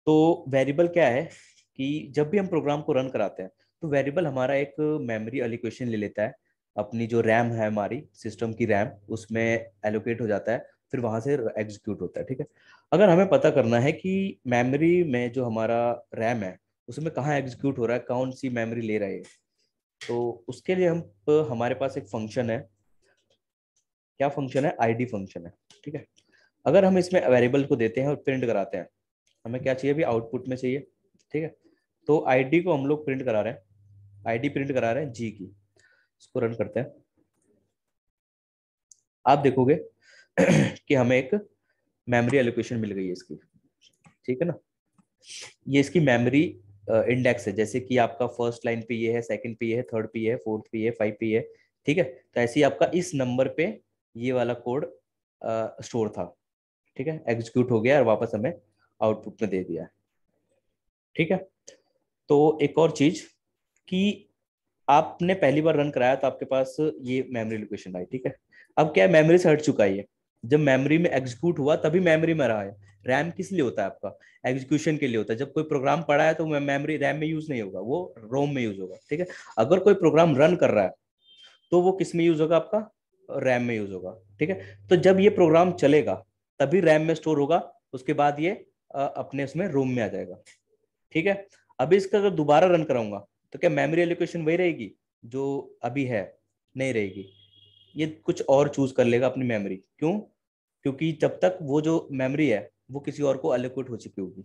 तो वेरिएबल क्या है, कि जब भी हम प्रोग्राम को रन कराते हैं तो वेरिएबल हमारा एक मेमोरी एलोकेशन ले लेता है, अपनी जो रैम है हमारी सिस्टम की रैम उसमें एलोकेट हो जाता है, फिर वहां से एग्जीक्यूट होता है। ठीक है, अगर हमें पता करना है कि मेमोरी में जो हमारा रैम है उसमें कहाँ एग्जीक्यूट हो रहा है, कौन सी मेमोरी ले रहा है, तो उसके लिए हमारे पास एक फंक्शन है। क्या फंक्शन है? आईडी फंक्शन है। ठीक है, अगर हम इसमें वेरिएबल को देते हैं और प्रिंट कराते हैं, हमें क्या चाहिए? भी आउटपुट में चाहिए। ठीक है, तो आईडी को हम लोग प्रिंट करा रहे हैं, आईडी प्रिंट करा रहे हैं जी की। इसको रन करते हैं, आप देखोगे कि हमें एक मेमोरी एलोकेशन मिल गई है इसकी। ठीक है ना, ये इसकी मेमोरी इंडेक्स है, जैसे कि आपका फर्स्ट लाइन पे ये है, सेकंड पे ये है, थर्ड पे ये है, फोर्थ पे ये है, फाइव पे ये है। ठीक है, तो ऐसे ही आपका इस नंबर पे ये वाला कोड स्टोर था। ठीक है, एग्जीक्यूट हो गया और वापस हमें आउटपुट में दे दिया। ठीक है, तो एक और चीज कि आपने पहली बार रन कराया तो आपके पास ये मेमोरी लोकेशन आई। ठीक है, अब क्या है, मेमोरी से हट चुका है ये। जब मेमोरी में एग्जीक्यूट हुआ तभी मेमोरी में रहा है। रैम किस लिए होता है? आपका एग्जीक्यूशन के लिए होता है। जब कोई प्रोग्राम पढ़ा है तो मेमोरी रैम में यूज नहीं होगा, वो रोम में यूज होगा। ठीक है, अगर कोई प्रोग्राम रन कर रहा है तो वो किस में यूज होगा? आपका रैम में यूज होगा। ठीक है, तो जब ये प्रोग्राम चलेगा तभी रैम में स्टोर होगा, उसके बाद ये अपने उसमें रोम में आ जाएगा। ठीक है, अभी इसका अगर दोबारा रन कराऊंगा तो क्या मेमोरी एलोकेशन वही रहेगी जो अभी है? नहीं रहेगी, ये कुछ और चूज कर लेगा अपनी मेमोरी। क्यों? क्योंकि जब तक वो जो मेमोरी है वो किसी और को एलोकेट हो चुकी होगी।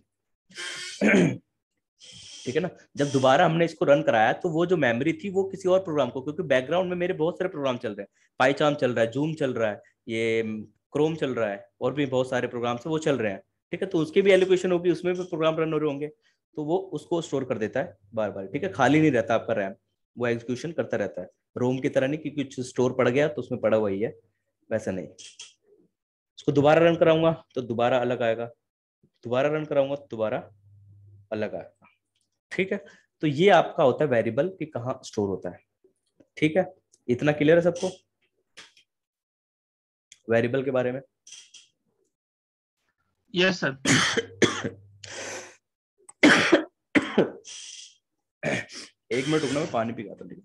ठीक है ना, जब दोबारा हमने इसको रन कराया तो वो जो मेमोरी थी वो किसी और प्रोग्राम को, क्योंकि बैकग्राउंड में मेरे बहुत सारे प्रोग्राम चल रहे हैं, पाईचार्म चल रहा है, जूम चल रहा है, ये क्रोम चल रहा है, और भी बहुत सारे प्रोग्राम से वो चल रहे हैं। ठीक है, तो उसकी भी एलोकेशन होगी, उसमें भी प्रोग्राम रन हो रहे होंगे, तो वो उसको स्टोर कर देता है बार बार। ठीक है, खाली नहीं रहता आपका रैम, वो एग्जीक्यूशन करता रहता है। रोम की तरह नहीं कि कुछ स्टोर पड़ गया तो उसमें पड़ा हुआ ही है, वैसा नहीं। इसको दोबारा रन कराऊंगा तो दोबारा अलग आएगा, दोबारा रन कराऊंगा तो दोबारा अलग आएगा। ठीक है, तो ये आपका होता है वेरिएबल कि कहाँ स्टोर होता है। ठीक है, इतना क्लियर है सबको वेरिएबल के बारे में? Yes sir. एक मिनट रुकना, मैं पानी पी आता हूँ।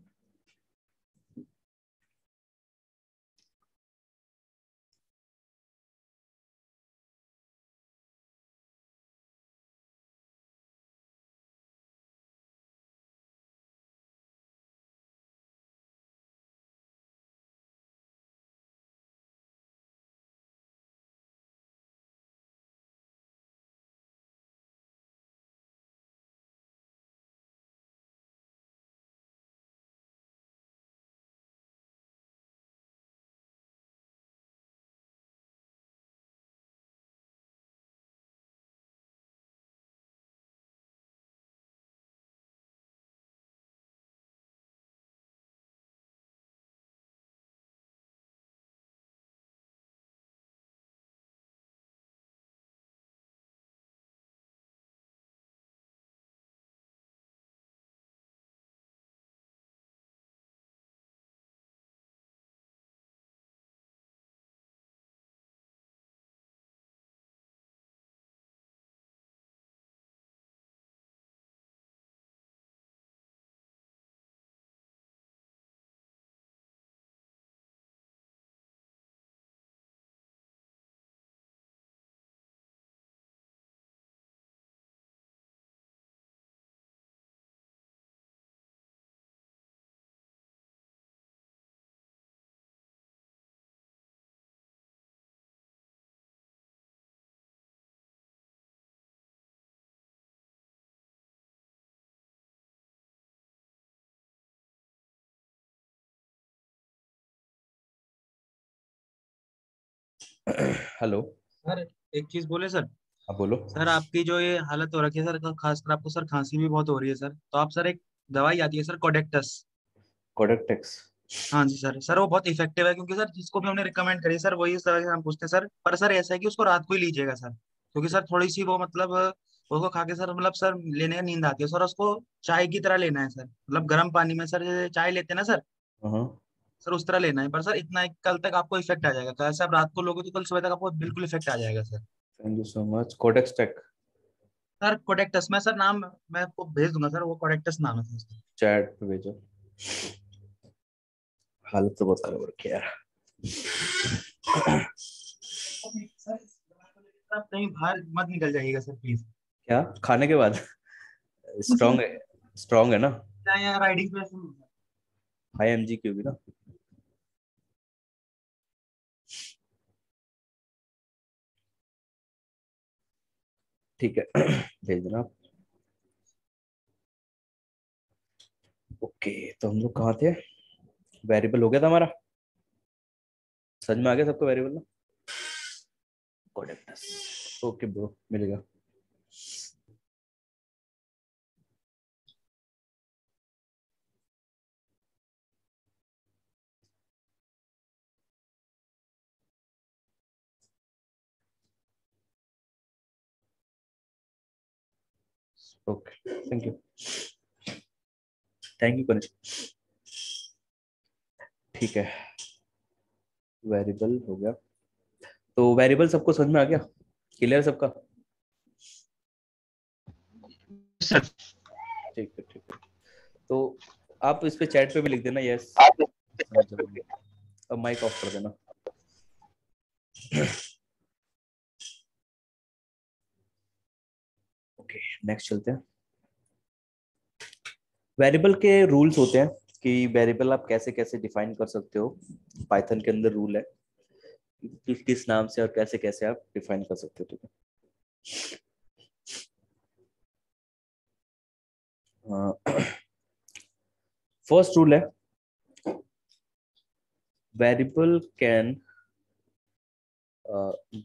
हेलो। सर एक चीज बोले सर। हाँ बोलो। सर आपकी जो ये हालत हो रखी है सर, खासकर आपको सर खांसी भी बहुत हो रही है सर, तो आप सर एक दवाई आती है सर कोडेक्टस। कोडेक्टेक्स। हाँ जी सर, सर वो बहुत इफेक्टिव है, क्योंकि सर जिसको भी हमने रिकमेंड करी सर वही सर हम पूछते हैं सर, पर सर ऐसा है कि उसको रात को ही लीजिएगा सर, क्योंकि सर थोड़ी सी वो मतलब उसको खा के सर मतलब सर लेने का नींद आती है सर, उसको चाय की तरह लेना है सर, मतलब गर्म पानी में सर जैसे चाय लेते हैं ना सर, हाँ, सर उस तरह लेना है। पर सर इतना है कि कल तक आपको इफेक्ट आ जाएगा, तो ऐसे आप रात को लोगे तो कल सुबह तक आपको बिल्कुल इफेक्ट आ जाएगा sir. Thank you so much. Codex tech. Sir कोडेक्टस, मैं सर नाम मैं आपको भेज दूंगा सर, वो कोडेक्टस नाम है सर उसका। चैट पे भेजो। हालत तो बहुत खराब हो रखी है यार। सर आप कहीं बाहर मत निकल जाइएगा सर प्लीज। क्या खाने के बाद? स्ट्रांग है, स्ट्रांग है ना? यहाँ राइडिंग पे हाई एमजी की होगी ना। ठीक है भेज देना आप। ओके, तो हम लोग कहाँ थे? वेरिएबल हो गया था हमारा, समझ में आ गया सबको वेरिएबल ना? कोडेक्टस, ओके ब्रो, मिलेगा। Okay, thank you, thank you Kanishk. ठीक है, वेरिएबल हो गया। तो वेरिएबल सबको समझ में आ गया, क्लियर सबका? सर ठीक है, ठीक है। तो आप इस पे चैट पे भी लिख देना यस। अब माइक ऑफ कर देना। ओके, नेक्स्ट चलते हैं। वेरिएबल के रूल्स होते हैं कि वेरिएबल आप कैसे कैसे डिफाइन कर सकते हो। पाइथन के अंदर रूल है किस नाम से और कैसे कैसे आप डिफाइन कर सकते हो, ठीक है? फर्स्ट रूल है, variable can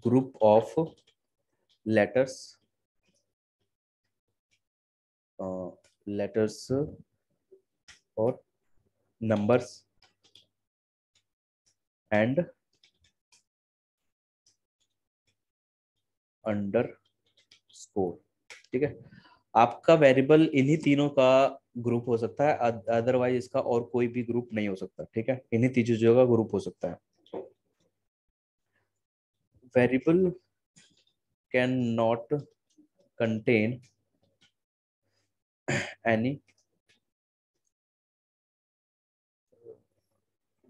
group of letters letters और नंबर्स एंड अंडर स्कोर, ठीक है? आपका वेरिएबल इन्हीं तीनों का ग्रुप हो सकता है, अदरवाइज इसका और कोई भी ग्रुप नहीं हो सकता, ठीक है? इन्हीं तीन चीजों का ग्रुप हो सकता है। Variable can not contain any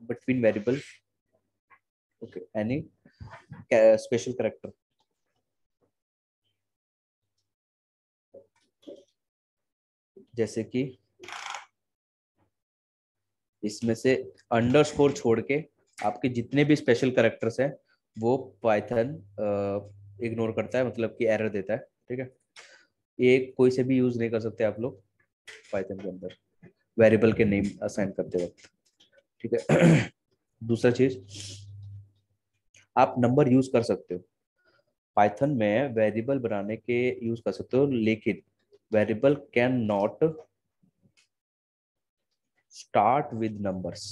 between variable, okay, any special character, जैसे कि इसमें से अंडरस्कोर छोड़ के आपके जितने भी स्पेशल कैरेक्टर्स हैं वो पाइथन इग्नोर करता है, मतलब कि एरर देता है, ठीक है? ये कोई से भी यूज नहीं कर सकते आप लोग पाइथन के अंदर वेरिएबल के नेम असाइन करते वक्त, ठीक है? दूसरा चीज, आप नंबर यूज कर सकते हो पाइथन में, वेरिएबल बनाने के यूज कर सकते हो, लेकिन variable can not start with numbers.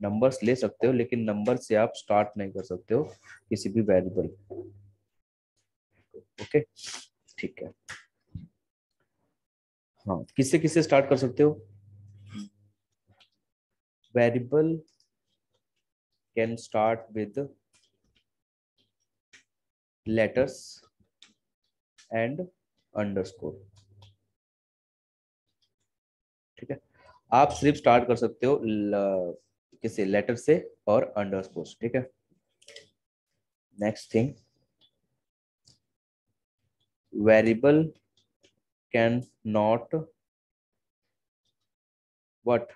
Numbers ले सकते हो लेकिन नंबर से आप स्टार्ट नहीं कर सकते हो किसी भी वेरिएबल, ओके? ठीक है। हाँ, किससे किससे स्टार्ट कर सकते हो? Variable can start with letters and underscore, ठीक है? आप सिर्फ स्टार्ट कर सकते हो किसी लेटर से और अंडरस्कोर, ठीक है? Next thing, variable can not what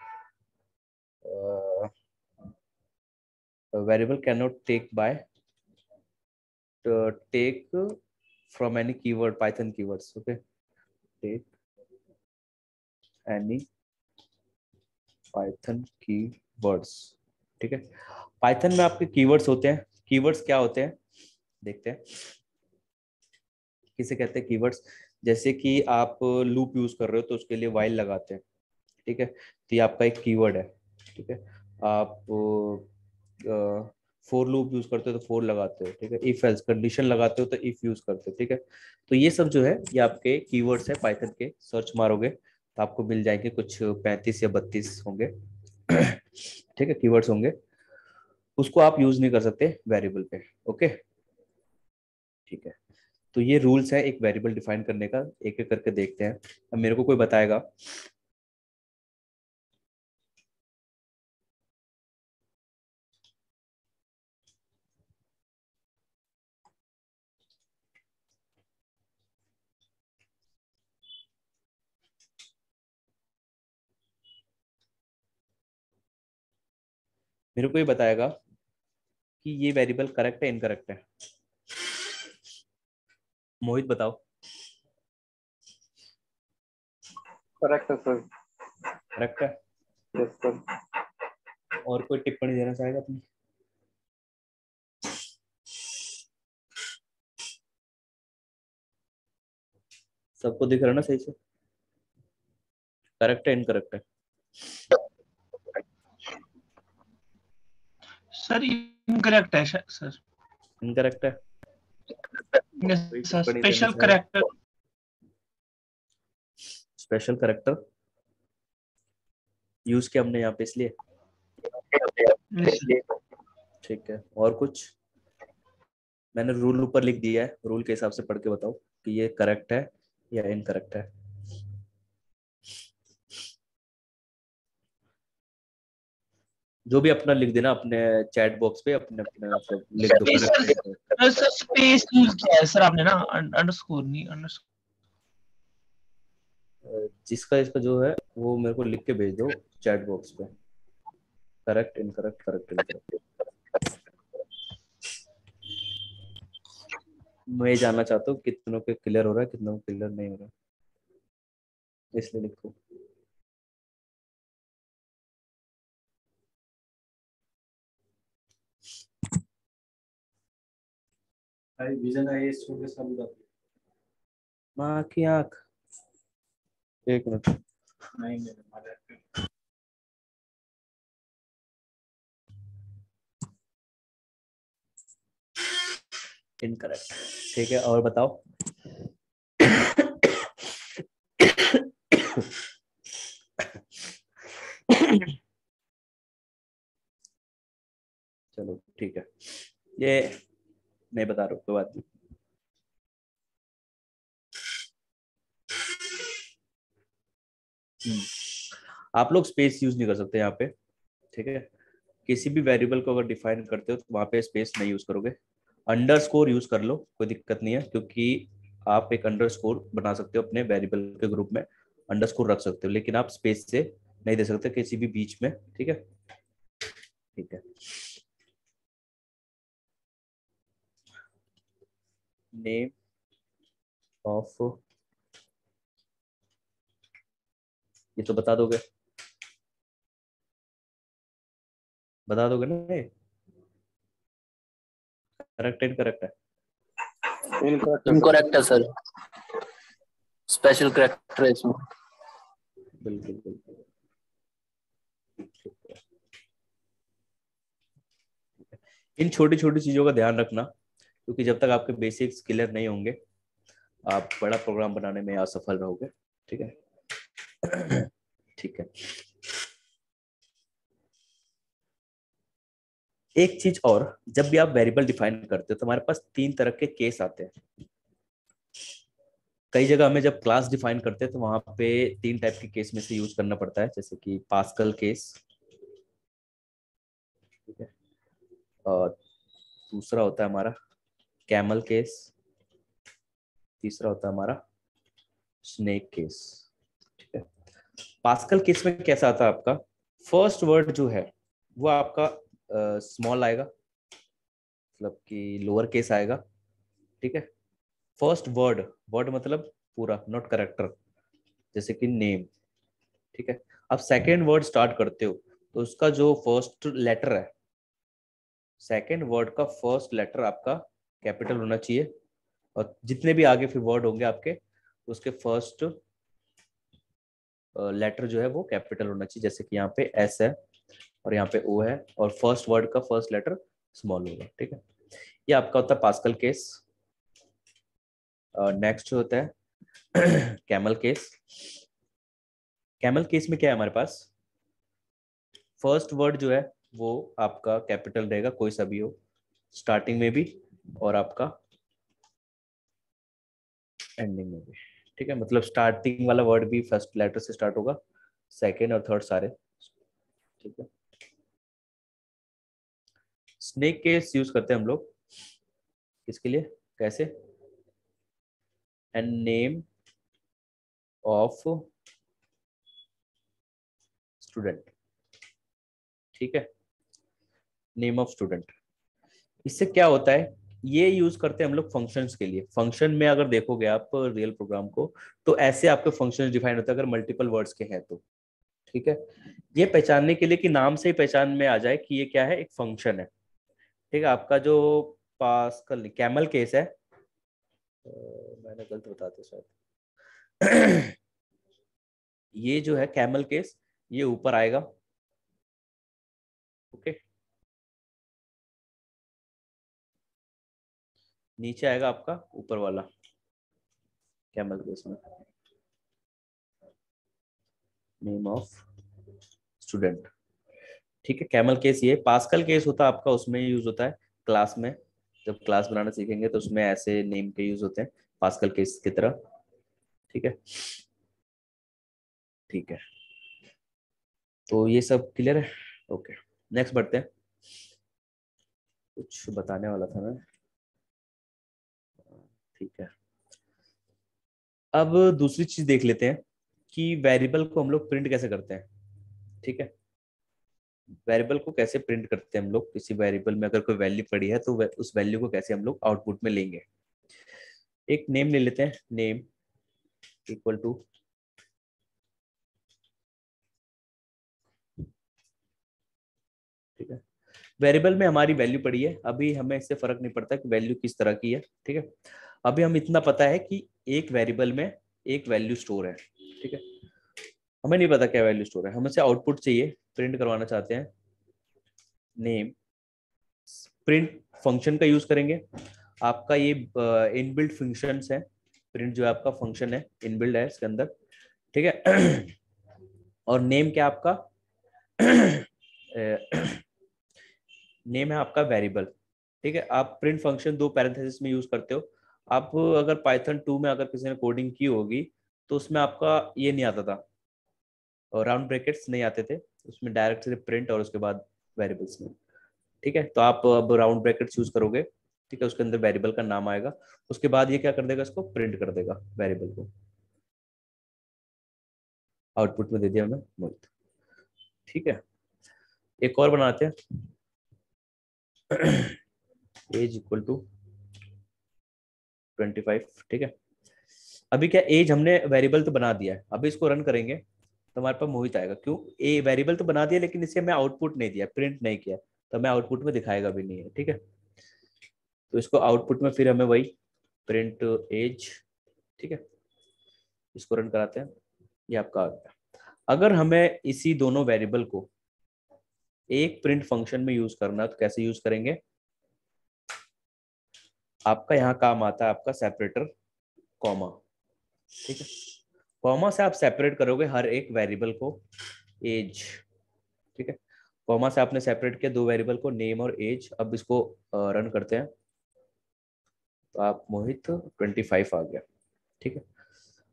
variable cannot take from any keyword, python keywords, okay? Take any python keywords, ठीक है? पाइथन में आपके कीवर्ड्स होते हैं। कीवर्ड्स क्या होते हैं देखते हैं, किसे कहते हैं कीवर्ड्स? जैसे कि आप लूप यूज कर रहे हो तो उसके लिए while लगाते हैं, ठीक है? तो ये आपका एक कीवर्ड है, ठीक है? आप फोर लूप यूज करते हो तो फोर लगाते हो, ठीक है? इफ एल्स कंडीशन लगाते हो तो इफ यूज करते हो, ठीक है? तो ये सब जो है ये आपके कीवर्ड्स है पाइथन के। सर्च मारोगे तो आपको मिल जाएंगे, कुछ 35 या 32 होंगे ठीक है, कीवर्ड्स होंगे। उसको आप यूज नहीं कर सकते वेरिएबल पे, ओके? ठीक है। तो ये रूल्स है एक वेरिएबल डिफाइन करने का, एक एक करके देखते हैं। अब मेरे को कोई बताएगा मेरे को ये बताएगा कि ये वेरिएबल करेक्ट है इनकरेक्ट है। मोहित बताओ। करेक्ट है सर। करेक्ट है। Yes sir. और कोई टिप्पणी देना चाहेगा अपनी? सबको दिख रहा है ना सही से? करेक्ट है इनकरेक्ट है? सर इनकरेक्ट है सर। इनकरेक्ट है। यस कोई सर, टिप्पणी स्पेशल देना चाहेगा? करेक्टर। स्पेशल करेक्टर यूज किया हमने यहाँ पे इसलिए। ठीक है, और कुछ? मैंने रूल ऊपर लिख दिया है, रूल के हिसाब से पढ़ के बताओ कि ये करेक्ट है या इनकरेक्ट है। जो भी अपना लिख देना अपने चैट बॉक्स पे, अपने अपने मतलब लिख दो करेक्ट। सर स्पेस यूज किया है सर आपने ना, अंडरस्कोर नहीं, अंडरस्कोर। जिसका इसका जो है वो मेरे को लिख के भेज दो चैट बॉक्स पे, करेक्ट इनकरेक्ट करेक्ट इनकरेक्ट। मैं ये जानना चाहता हूँ कितनों के क्लियर हो रहा है, कितनों को क्लियर नहीं हो रहा है, इसलिए लिखो। भाई विजन आईएएस के साथ बता दो। माँ की आंख। एक मिनट। नहीं नहीं इनकरेक्ट। ठीक है, और बताओ। चलो ठीक है, ये नहीं बता रहा, कोई बात नहीं। आप लोग स्पेस यूज नहीं कर सकते यहाँ पे, ठीक है? किसी भी वेरिएबल को अगर डिफाइन करते हो तो वहां पे स्पेस नहीं यूज करोगे। अंडरस्कोर यूज कर लो, कोई दिक्कत नहीं है, क्योंकि आप एक अंडरस्कोर बना सकते हो अपने वेरिएबल के ग्रुप में, अंडरस्कोर रख सकते हो, लेकिन आप स्पेस से नहीं दे सकते किसी भी बीच में, ठीक है? ठीक है। नेम ऑफ, ये तो बता दोगे, बता दोगे ना? ये करेक्ट इनकरेक्ट है? इनकरेक्ट है सर, स्पेशल करेक्टर है इसमें। बिल्कुल बिल्कुल। इन छोटी छोटी चीजों का ध्यान रखना, क्योंकि जब तक आपके बेसिक्स क्लियर नहीं होंगे आप बड़ा प्रोग्राम बनाने में असफल रहोगे, ठीक है? ठीक है। एक चीज और, जब भी आप वेरिएबल डिफाइन करते हो तो हमारे पास 3 तरह के केस आते हैं। कई जगह हमें जब क्लास डिफाइन करते हैं तो वहां पे 3 टाइप के केस में से यूज करना पड़ता है, जैसे कि पास्कल केस, ठीक है, और दूसरा होता है हमारा कैमल केस, तीसरा होता है हमारा स्नेक केस, ठीक है? पास्कल केस में कैसा आता है आपका, फर्स्ट वर्ड जो है वो आपका स्मॉल आएगा, मतलब कि लोअर केस आएगा, ठीक है? फर्स्ट वर्ड, वर्ड मतलब पूरा, नॉट करेक्टर, जैसे कि नेम, ठीक है? अब सेकेंड वर्ड स्टार्ट करते हो तो उसका जो फर्स्ट लेटर है, सेकेंड वर्ड का फर्स्ट लेटर आपका कैपिटल होना चाहिए, और जितने भी आगे फिर वर्ड होंगे आपके उसके फर्स्ट लेटर जो है वो कैपिटल होना चाहिए, जैसे कि यहाँ पे एस है और यहाँ पे ओ है, और फर्स्ट वर्ड का फर्स्ट लेटर स्मॉल होगा, ठीक है? ये आपका होता है पास्कल केस। नेक्स्ट होता है कैमल केस। कैमल केस में क्या है हमारे पास, फर्स्ट वर्ड जो है वो आपका कैपिटल रहेगा, कोई सा भी हो, स्टार्टिंग में भी और आपका एंडिंग में भी, ठीक है। मतलब स्टार्टिंग वाला वर्ड भी फर्स्ट लेटर से स्टार्ट होगा, सेकेंड और थर्ड सारे, ठीक है। स्नेक केस यूज करते हैं हम लोग किसके लिए, कैसे, एंड नेम ऑफ स्टूडेंट, ठीक है, नेम ऑफ स्टूडेंट। इससे क्या होता है, ये यूज करते हैं हम लोग फंक्शंस के लिए। फंक्शन में अगर देखोगे आप रियल प्रोग्राम को, तो ऐसे आपके फंक्शंस डिफाइन होते हैं अगर मल्टीपल वर्ड्स के हैं तो, ठीक है। ये पहचानने के लिए कि नाम से ही पहचान में आ जाए कि ये क्या है, एक फंक्शन है, ठीक है। आपका जो पास्कल कैमल केस है, मैंने गलत बताते शायद ये जो है कैमल केस, ये ऊपर आएगा, ओके, नीचे आएगा आपका ऊपर वाला कैमल केस में नेम ऑफ स्टूडेंट, ठीक है। कैमल केस ये पास्कल केस होता है आपका, उसमें यूज होता है क्लास में, जब क्लास बनाना सीखेंगे तो उसमें ऐसे नेम के यूज होते हैं पास्कल केस की तरह, ठीक है, ठीक है। तो ये सब क्लियर है, ओके। नेक्स्ट बढ़ते हैं, कुछ बताने वाला था मैं, ठीक है। अब दूसरी चीज देख लेते हैं कि वेरिएबल को हम लोग प्रिंट कैसे करते हैं, ठीक है। वेरिएबल को कैसे प्रिंट करते हैं हम लोग, किसी वेरिएबल में अगर कोई वैल्यू पड़ी है तो उस वैल्यू को कैसे हम लोग आउटपुट में लेंगे। एक नेम ले लेते हैं, नेम इक्वल टू, ठीक है। वेरिएबल में हमारी वैल्यू पड़ी है, अभी हमें इससे फर्क नहीं पड़ता कि वैल्यू किस तरह की है, ठीक है। अभी हम इतना पता है कि एक वेरिएबल में एक वैल्यू स्टोर है, ठीक है। हमें नहीं पता क्या वैल्यू स्टोर है, हमें से आउटपुट चाहिए, प्रिंट करवाना चाहते हैं। नेम प्रिंट फंक्शन का यूज करेंगे, आपका ये इनबिल्ट फंक्शंस है, प्रिंट जो है आपका फंक्शन है, इनबिल्ट है इसके अंदर, ठीक है। और नेम क्या आपका नेम है आपका वेरिएबल, ठीक है। आप प्रिंट फंक्शन दो पैरेंथेसिस में यूज करते हो। आप अगर पाइथन 2 में अगर किसी ने कोडिंग की होगी तो उसमें आपका ये नहीं आता था, और राउंड ब्रैकेट्स नहीं आते थे, उसमें डायरेक्ट सिर्फ प्रिंट और उसके बाद वेरिएबल्स में, ठीक है। तो आप अब राउंड ब्रैकेट्स यूज करोगे, ठीक है, उसके अंदर वेरिएबल का नाम आएगा, उसके बाद ये क्या कर देगा, इसको प्रिंट कर देगा वेरिएबल को, आउटपुट में दे दिया हमने मोहित, ठीक है। एक और बनाते हैं एज इक्वल टू 25, ठीक है। अभी क्या एज हमने वेरिएबल तो बना दिया है, अभी इसको रन करेंगे तो हमारे पास मोहित आएगा, क्यों, ए वेरिएबल तो बना दिया लेकिन इसे हमें आउटपुट नहीं दिया, प्रिंट नहीं किया, तो हमें आउटपुट में दिखाएगा भी नहीं है, ठीक है। तो इसको आउटपुट में फिर हमें वही प्रिंट एज, ठीक है, इसको रन कराते हैं, ये आपका आ गया। अगर हमें इसी दोनों वेरिएबल को एक प्रिंट फंक्शन में यूज करना तो कैसे यूज करेंगे, आपका यहाँ काम आता है आपका सेपरेटर कॉमा, ठीक है। कॉमा से आप सेपरेट करोगे हर एक वेरिएबल को, एज, ठीक है। कॉमा से आपने सेपरेट किया दो वेरिएबल को, नेम और एज। अब इसको रन करते हैं तो आप मोहित 25 आ गया, ठीक है।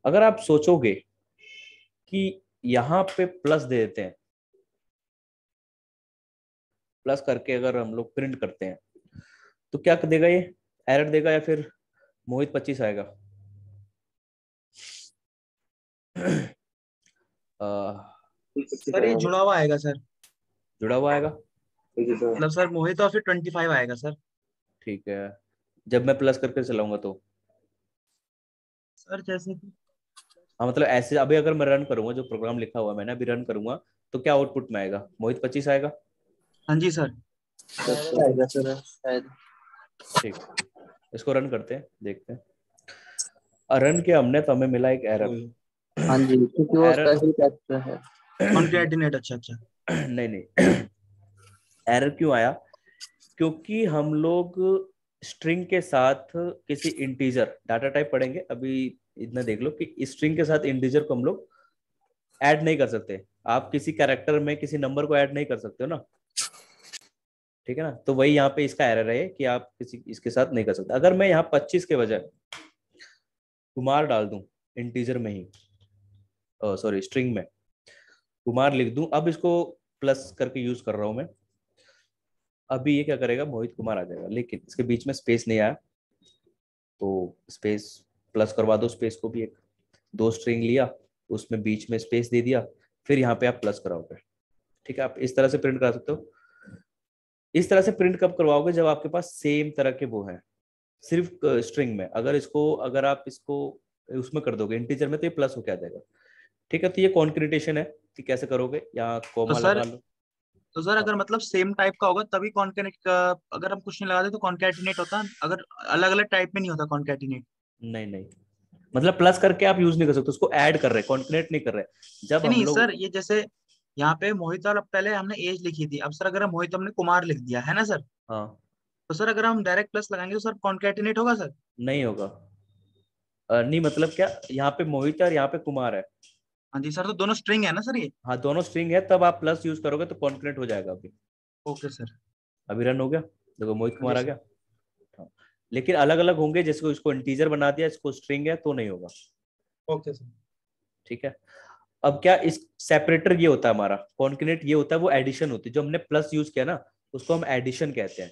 अगर आप सोचोगे कि यहाँ पे प्लस दे देते हैं, प्लस करके अगर हम लोग प्रिंट करते हैं तो क्या देगा, ये एरर देगा या फिर मोहित 25 आएगा सर ये जुड़ा हुआ आएगा सर, जुड़ा हुआ आएगा, मतलब सर मोहित और फिर 25 आएगा सर। ठीक है। जब मैं प्लस करके चलाऊंगा तो, सर जैसे कि हाँ मतलब ऐसे, अभी अगर मैं रन करूंगा, जो प्रोग्राम लिखा हुआ है मैंने अभी रन करूंगा तो क्या आउटपुट में आएगा, मोहित 25 आएगा, हाँ जी सर। आएगा सर शायद। ठीक। इसको रन करते हैं, देखते हैं। रन किया हमने तो हमें मिला एक एरर, हाँ जी, क्योंकि वो एरर स्पेशल कैरेक्टर है। कॉन्कैटिनेट, अच्छा अच्छा। नहीं नहीं, एरर क्यों आया, क्योंकि हम लोग स्ट्रिंग के साथ किसी इंटीजर डाटा टाइप पढ़ेंगे अभी, इतना देख लो कि स्ट्रिंग के साथ इंटीजर को हम लोग ऐड नहीं कर सकते। आप किसी कैरेक्टर में किसी नंबर को ऐड नहीं कर सकते हो ना, ठीक है ना। तो वही यहाँ पे इसका एरर है कि आप किसी इसके साथ नहीं कर सकते। अगर मैं यहाँ 25 के बजाय कुमार डाल दूं इंटीजर में ही, सॉरी स्ट्रिंग में कुमार लिख दूं, अब इसको प्लस करके यूज कर रहा हूं मैं, अभी ये क्या करेगा, मोहित कुमार आ जाएगा, लेकिन इसके बीच में स्पेस नहीं आया, तो स्पेस प्लस करवा दो, स्पेस को भी एक, दो स्ट्रिंग लिया उसमें बीच में स्पेस दे दिया, फिर यहाँ पे आप प्लस कराओगे। ठीक है, आप इस तरह से प्रिंट करा सकते हो। इस तरह से प्रिंट कब करवाओगे, जब आपके पास सेम तरह के वो है सिर्फ स्ट्रिंग में। अगर आप इसको उसमें कर दोगे इंटीजर में, तो ये प्लस होके आ जाएगा। ठीक है, तो ये कॉन्कैटिनेशन है कि कैसे करोगे, यहाँ तो कॉमा सर लगा लो। तो सर हाँ, अगर मतलब सेम टाइप का होगा तभी कॉन्केट, अगर हम कुछ नहीं लगाते तो कॉन्केटिनेट होता, अगर अलग अलग टाइप में नहीं होता कॉन्केटिनेट। नहीं नहीं, मतलब प्लस करके आप यूज नहीं कर सकते उसको, ऐड कर रहे, कॉन्कैटिनेट नहीं कर रहे जब नहीं हम नहीं लोग। सर, ये जैसे यहाँ पे मोहित और पहले हमने एज लिखी थी, अब सर अगर हम मोहित हमने कुमार लिख दिया है ना सर, हाँ, तो सर अगर हम डायरेक्ट प्लस लगाएंगे तो सर कॉन्केटिनेट होगा सर। नहीं होगा। नहीं मतलब क्या, यहाँ पे मोहित है और यहाँ पे कुमार है। हाँ जी सर, तो दोनों स्ट्रिंग है ना सर ये। हाँ, दोनों स्ट्रिंग है, तब आप प्लस यूज करोगे तो कॉन्कैटिनेट हो जाएगा। अभी ओके सर। अभी रन हो गया, देखो मोहित हाँ जी कुमार आ सर। गया। हाँ, लेकिन अलग अलग होंगे, जैसे को इसको इंटीजर बना दिया, इसको स्ट्रिंग है तो नहीं होगा। Okay sir. ठीक है, अब क्या, इस सेपरेटर ये होता है हमारा, कॉन्कैटिनेट ये होता है, वो एडिशन होती है, जो हमने प्लस यूज किया ना उसको हम एडिशन कहते हैं।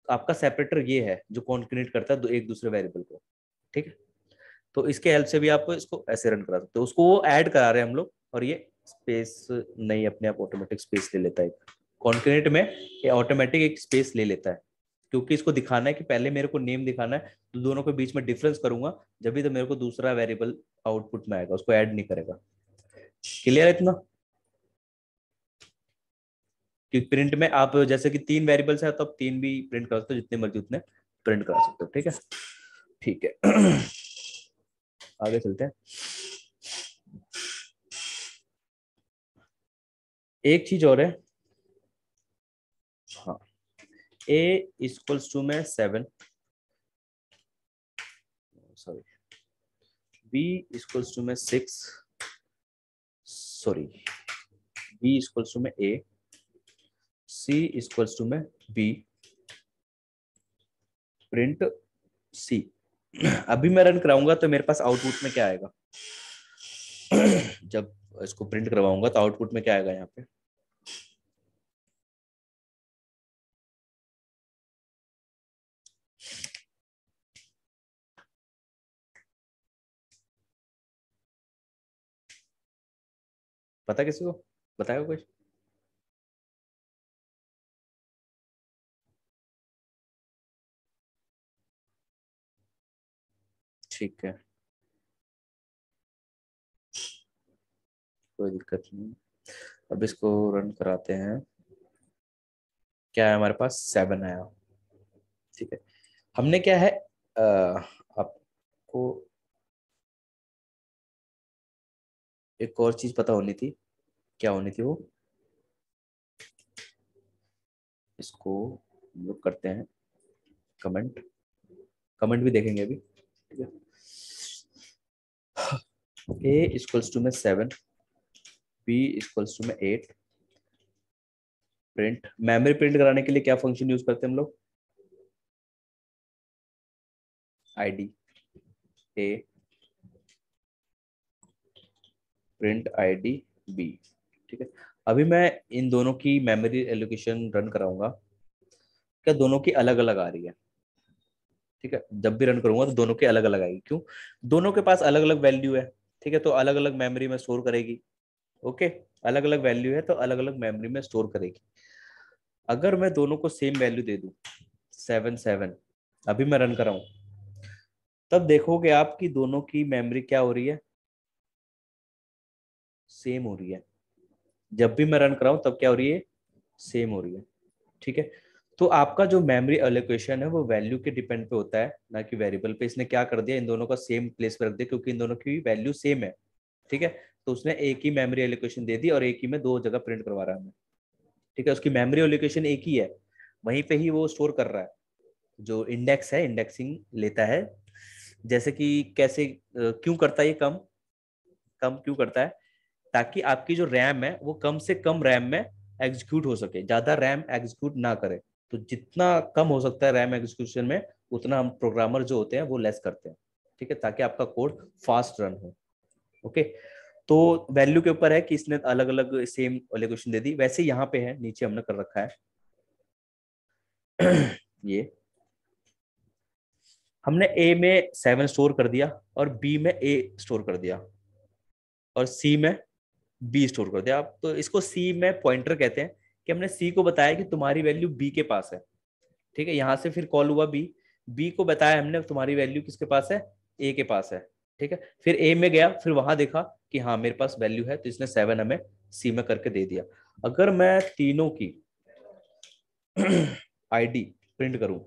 आपका सेपरेटर ये है जो कॉन्कैटिनेट करता है एक दूसरे वेरिएबल को। ठीक है, तो इसके हेल्प से भी आप इसको ऐसे रन करा सकते हो, उसको वो ऐड करा रहे हैं हम लोग, और ये स्पेस नहीं, अपने आप ऑटोमेटिक स्पेस ले लेता है। कॉन्कैटिनेट में ये ऑटोमेटिक एक स्पेस ले लेता है, क्योंकि इसको दिखाना है कि पहले मेरे को नेम दिखाना है, तो दोनों के बीच में डिफरेंस करूंगा जब भी तो मेरे को दूसरा वेरिएबल आउटपुट में आएगा, उसको ऐड नहीं करेगा। क्लियर है इतना? कि प्रिंट में आप जैसे कि 3 वेरिएबल्स है तो आप 3 भी प्रिंट कर सकते हो, जितने मर्जी उतने प्रिंट करा सकते हो। ठीक है, ठीक है। आगे चलते हैं। एक चीज और है, हाँ, a इक्वल्स टू में 7, सॉरी, b इक्वल्स टू में 6, सॉरी, b इक्वल्स टू में a, c इक्वल्स टू में b, प्रिंट c। अभी मैं रन कराऊंगा तो मेरे पास आउटपुट में क्या आएगा, जब इसको प्रिंट करवाऊंगा तो आउटपुट में क्या आएगा यहाँ पे, पता किसी को, बताएगा कोई? ठीक है, कोई दिक्कत नहीं। अब इसको रन कराते हैं, क्या है हमारे पास, 7 आया। ठीक है, हमने क्या है, आपको एक और चीज पता होनी थी, क्या होनी थी वो, इसको हम लोग करते हैं कमेंट, कमेंट भी देखेंगे अभी। ठीक है, a इक्वल्स टू में 7, b इक्वल्स टू में 8, प्रिंट, मेमोरी प्रिंट कराने के लिए क्या फंक्शन यूज करते हैं हम लोग, id a, print id b। ठीक है, अभी मैं इन दोनों की मेमोरी एलोकेशन रन कराऊंगा, क्या दोनों की अलग अलग आ रही है। ठीक है, जब भी रन करूंगा तो दोनों की अलग अलग आएगी, क्यों, दोनों के पास अलग अलग वैल्यू है। ठीक है, तो अलग अलग मेमोरी में स्टोर करेगी। ओके, अलग अलग वैल्यू है तो अलग अलग मेमोरी में स्टोर करेगी। अगर मैं दोनों को सेम वैल्यू दे दूं 7 7, अभी मैं रन कराऊं, तब देखोगे आप कि दोनों की मेमोरी क्या हो रही है, सेम हो रही है। जब भी मैं रन कराऊं तब क्या हो रही है, सेम हो रही है। ठीक है, तो आपका जो मेमोरी एलोकेशन है वो वैल्यू के डिपेंड पे होता है, ना कि वेरिएबल पे। इसने क्या कर दिया, इन दोनों का सेम प्लेस पे रख दिया, क्योंकि इन दोनों की वैल्यू सेम है। ठीक है, तो उसने एक ही मेमोरी एलोकेशन दे दी और एक ही में दो जगह प्रिंट करवा रहा है हमें। ठीक है, उसकी मेमोरी एलोकेशन एक ही है, वहीं पे ही वो स्टोर कर रहा है। जो इंडेक्स है, इंडेक्सिंग लेता है, जैसे कि कैसे क्यों करता है ये, कम कम क्यों करता है, ताकि आपकी जो रैम है वो कम से कम रैम में एग्जीक्यूट हो सके, ज्यादा रैम एग्जीक्यूट ना करे। तो जितना कम हो सकता है रैम एग्जीक्यूशन में, उतना हम प्रोग्रामर जो होते हैं वो लेस करते हैं। ठीक है, ताकि आपका कोड फास्ट रन हो। ओके, तो वैल्यू के ऊपर है कि इसने अलग अलग सेम एलोकेशन दे दी। वैसे यहाँ पे है, नीचे हमने कर रखा है ये हमने ए में 7 स्टोर कर दिया और बी में ए स्टोर कर दिया और सी में बी स्टोर कर दिया। आप तो इसको सी में पॉइंटर कहते हैं कि हमने सी को बताया कि तुम्हारी वैल्यू बी के पास है। ठीक है, यहां से फिर कॉल हुआ बी, बी को बताया हमने तुम्हारी वैल्यू किसके पास है, ए के पास है। ठीक है, फिर ए में गया, फिर वहां देखा कि हाँ मेरे पास वैल्यू है, तो इसने 7 हमें सी में करके दे दिया। अगर मैं तीनों की आईडी प्रिंट करूं,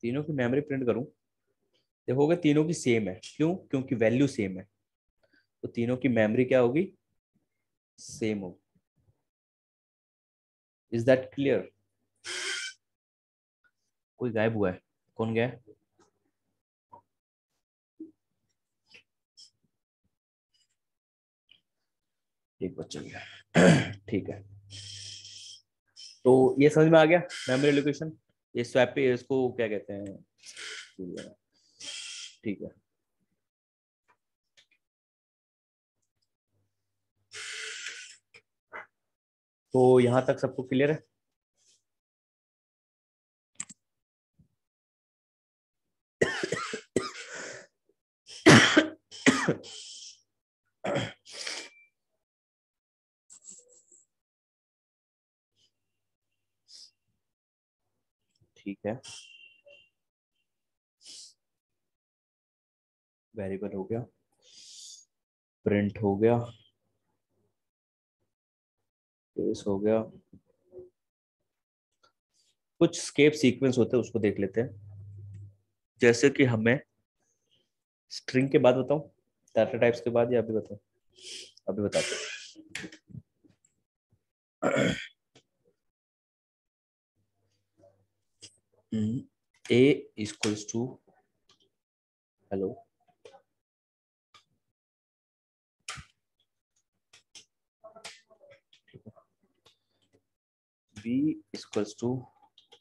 तीनों की मेमोरी प्रिंट करूं, देखोगे तीनों की सेम है। क्यों? क्योंकि वैल्यू सेम है, तो तीनों की मेमोरी क्या होगी, सेम होगी। Is that clear? कोई गायब हुआ है, कौन गया है? एक बच्चा गया ठीक है, तो ये समझ में आ गया मेमोरी लोकेशन। ये स्वैप पे इसको क्या कहते हैं, ठीक है। तो यहां तक सबको क्लियर है? ठीक है, वेरिएबल हो गया, प्रिंट हो गया, केस हो गया। कुछ स्केप सीक्वेंस होते हैं, उसको देख लेते हैं। जैसे कि हमें स्ट्रिंग के बाद बताऊं, डाटा टाइप्स के बाद, या अभी बताऊं? अभी बताते हैं। A equals to hello, B equals to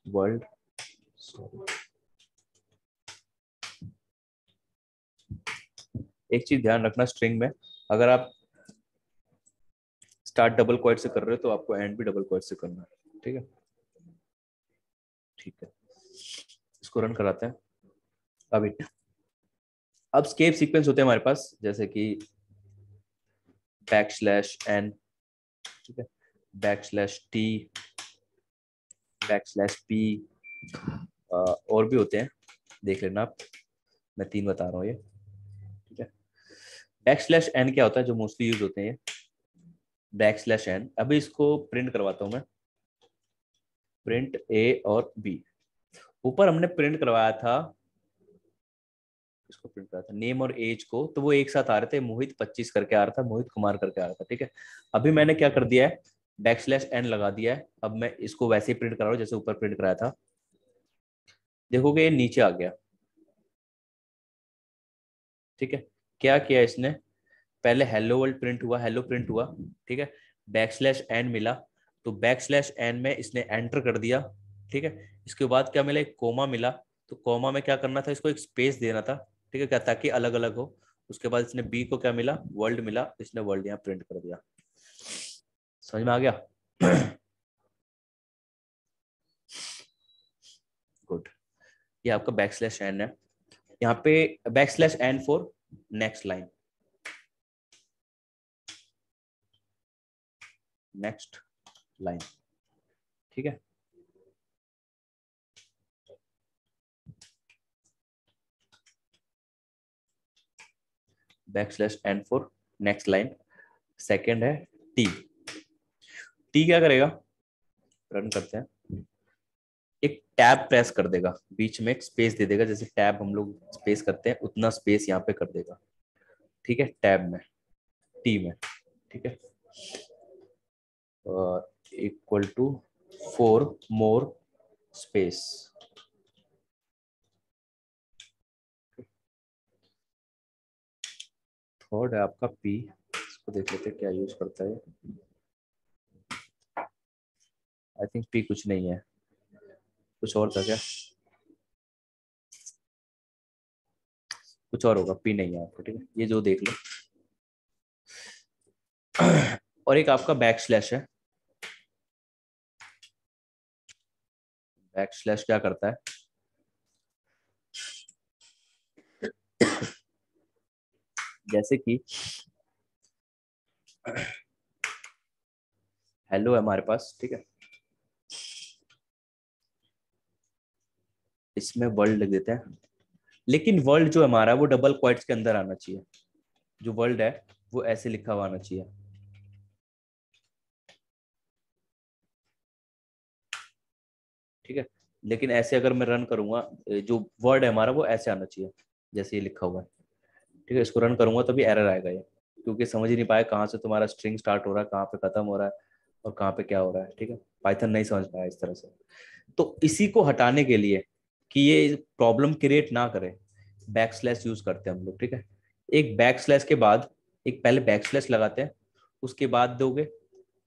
world. एक चीज ध्यान रखना, स्ट्रिंग में अगर आप स्टार्ट डबल क्वाइट से कर रहे हो तो आपको एंड भी डबल क्वाइट से करना है। ठीक है, ठीक है, इसको रन कराते हैं अभी। अब स्केप सीक्वेंस होते हैं हमारे पास, जैसे कि बैकस्लैश एन, ठीक है, बैकस्लैश टी, बैकस्लैश पी, और भी होते हैं, देख लेना आप, मैं 3 बता रहा हूँ ये। ठीक है, बैकस्लैश एन क्या होता है, जो मोस्टली यूज होते हैं, बैकस्लैश एन। अभी इसको प्रिंट करवाता हूँ मैं, प्रिंट ए और बी। ऊपर हमने प्रिंट करवाया था, इसको प्रिंट करा था नेम और एज को, तो वो एक साथ आ रहे थे, मोहित 25 करके आ रहा था, मोहित कुमार करके आ रहा था। ठीक है, अभी मैंने क्या कर दिया है, बैकस्लैश एन लगा दिया है। अब मैं इसको वैसे ही प्रिंट करा रहा हूँ जैसे ऊपर प्रिंट कराया था। देखोगे ये नीचे आ गया। ठीक है, क्या किया इसने, पहले हेलो वर्ल्ड प्रिंट हुआ, हेलो प्रिंट हुआ। ठीक है, बैकस्लैश एन मिला, तो बैकस्लैश एन में इसने एंटर कर दिया। ठीक है, इसके बाद क्या मिला, एक कोमा मिला, तो कोमा में क्या करना था, इसको एक स्पेस देना था। ठीक है, क्या, ताकि अलग अलग हो। उसके बाद इसने बी को क्या मिला, वर्ल्ड मिला, इसने वर्ल्ड यहाँ प्रिंट कर दिया। समझ में आ गया? गुड, ये आपका बैकस्लैश एन है। यहाँ पे backslash N for next line, next line. ठीक है, backslash N for next line. Second है टी, टी क्या करेगा, रन करते हैं, एक टैब प्रेस कर देगा, बीच में एक स्पेस दे देगा, जैसे टैब हम लोग स्पेस करते हैं उतना स्पेस यहाँ पे कर देगा। ठीक है, टैब में, टी में। ठीक है, equal to 4 more space. Third है आपका पी, इसको देख लेते हैं क्या यूज करता है। आई थिंक पी कुछ नहीं है, कुछ और था क्या? कुछ और होगा, पी नहीं है आपको, ठीक है, ये जो देख लो। और एक आपका बैक स्लैश है। बैक स्लैश क्या करता है? जैसे कि हेलो है हमारे पास, ठीक है, इसमें वर्ल्ड लिख देते हैं, लेकिन वर्ल्ड जो हमारा है वो डबल क्वाइट्स के अंदर आना चाहिए। जो वर्ल्ड है वो ऐसे लिखा हुआ आना चाहिए, ठीक है। लेकिन ऐसे अगर मैं रन करूंगा, जो वर्ड है हमारा वो ऐसे आना चाहिए जैसे ये लिखा हुआ है, ठीक है। इसको रन करूंगा तभी एरर आएगा ये, क्योंकि समझ ही नहीं पाया कहाँ से तुम्हारा स्ट्रिंग स्टार्ट हो रहा है, कहाँ पे खत्म हो रहा है और कहाँ पे क्या हो रहा है, ठीक है। पाइथन नहीं समझ पाया इस तरह से। तो इसी को हटाने के लिए कि ये प्रॉब्लम क्रिएट ना करे, बैक स्लैश यूज करते हैं हम लोग, ठीक है। एक बैक स्लैश के बाद, एक पहले बैक स्लैश लगाते हैं, उसके बाद दोगे,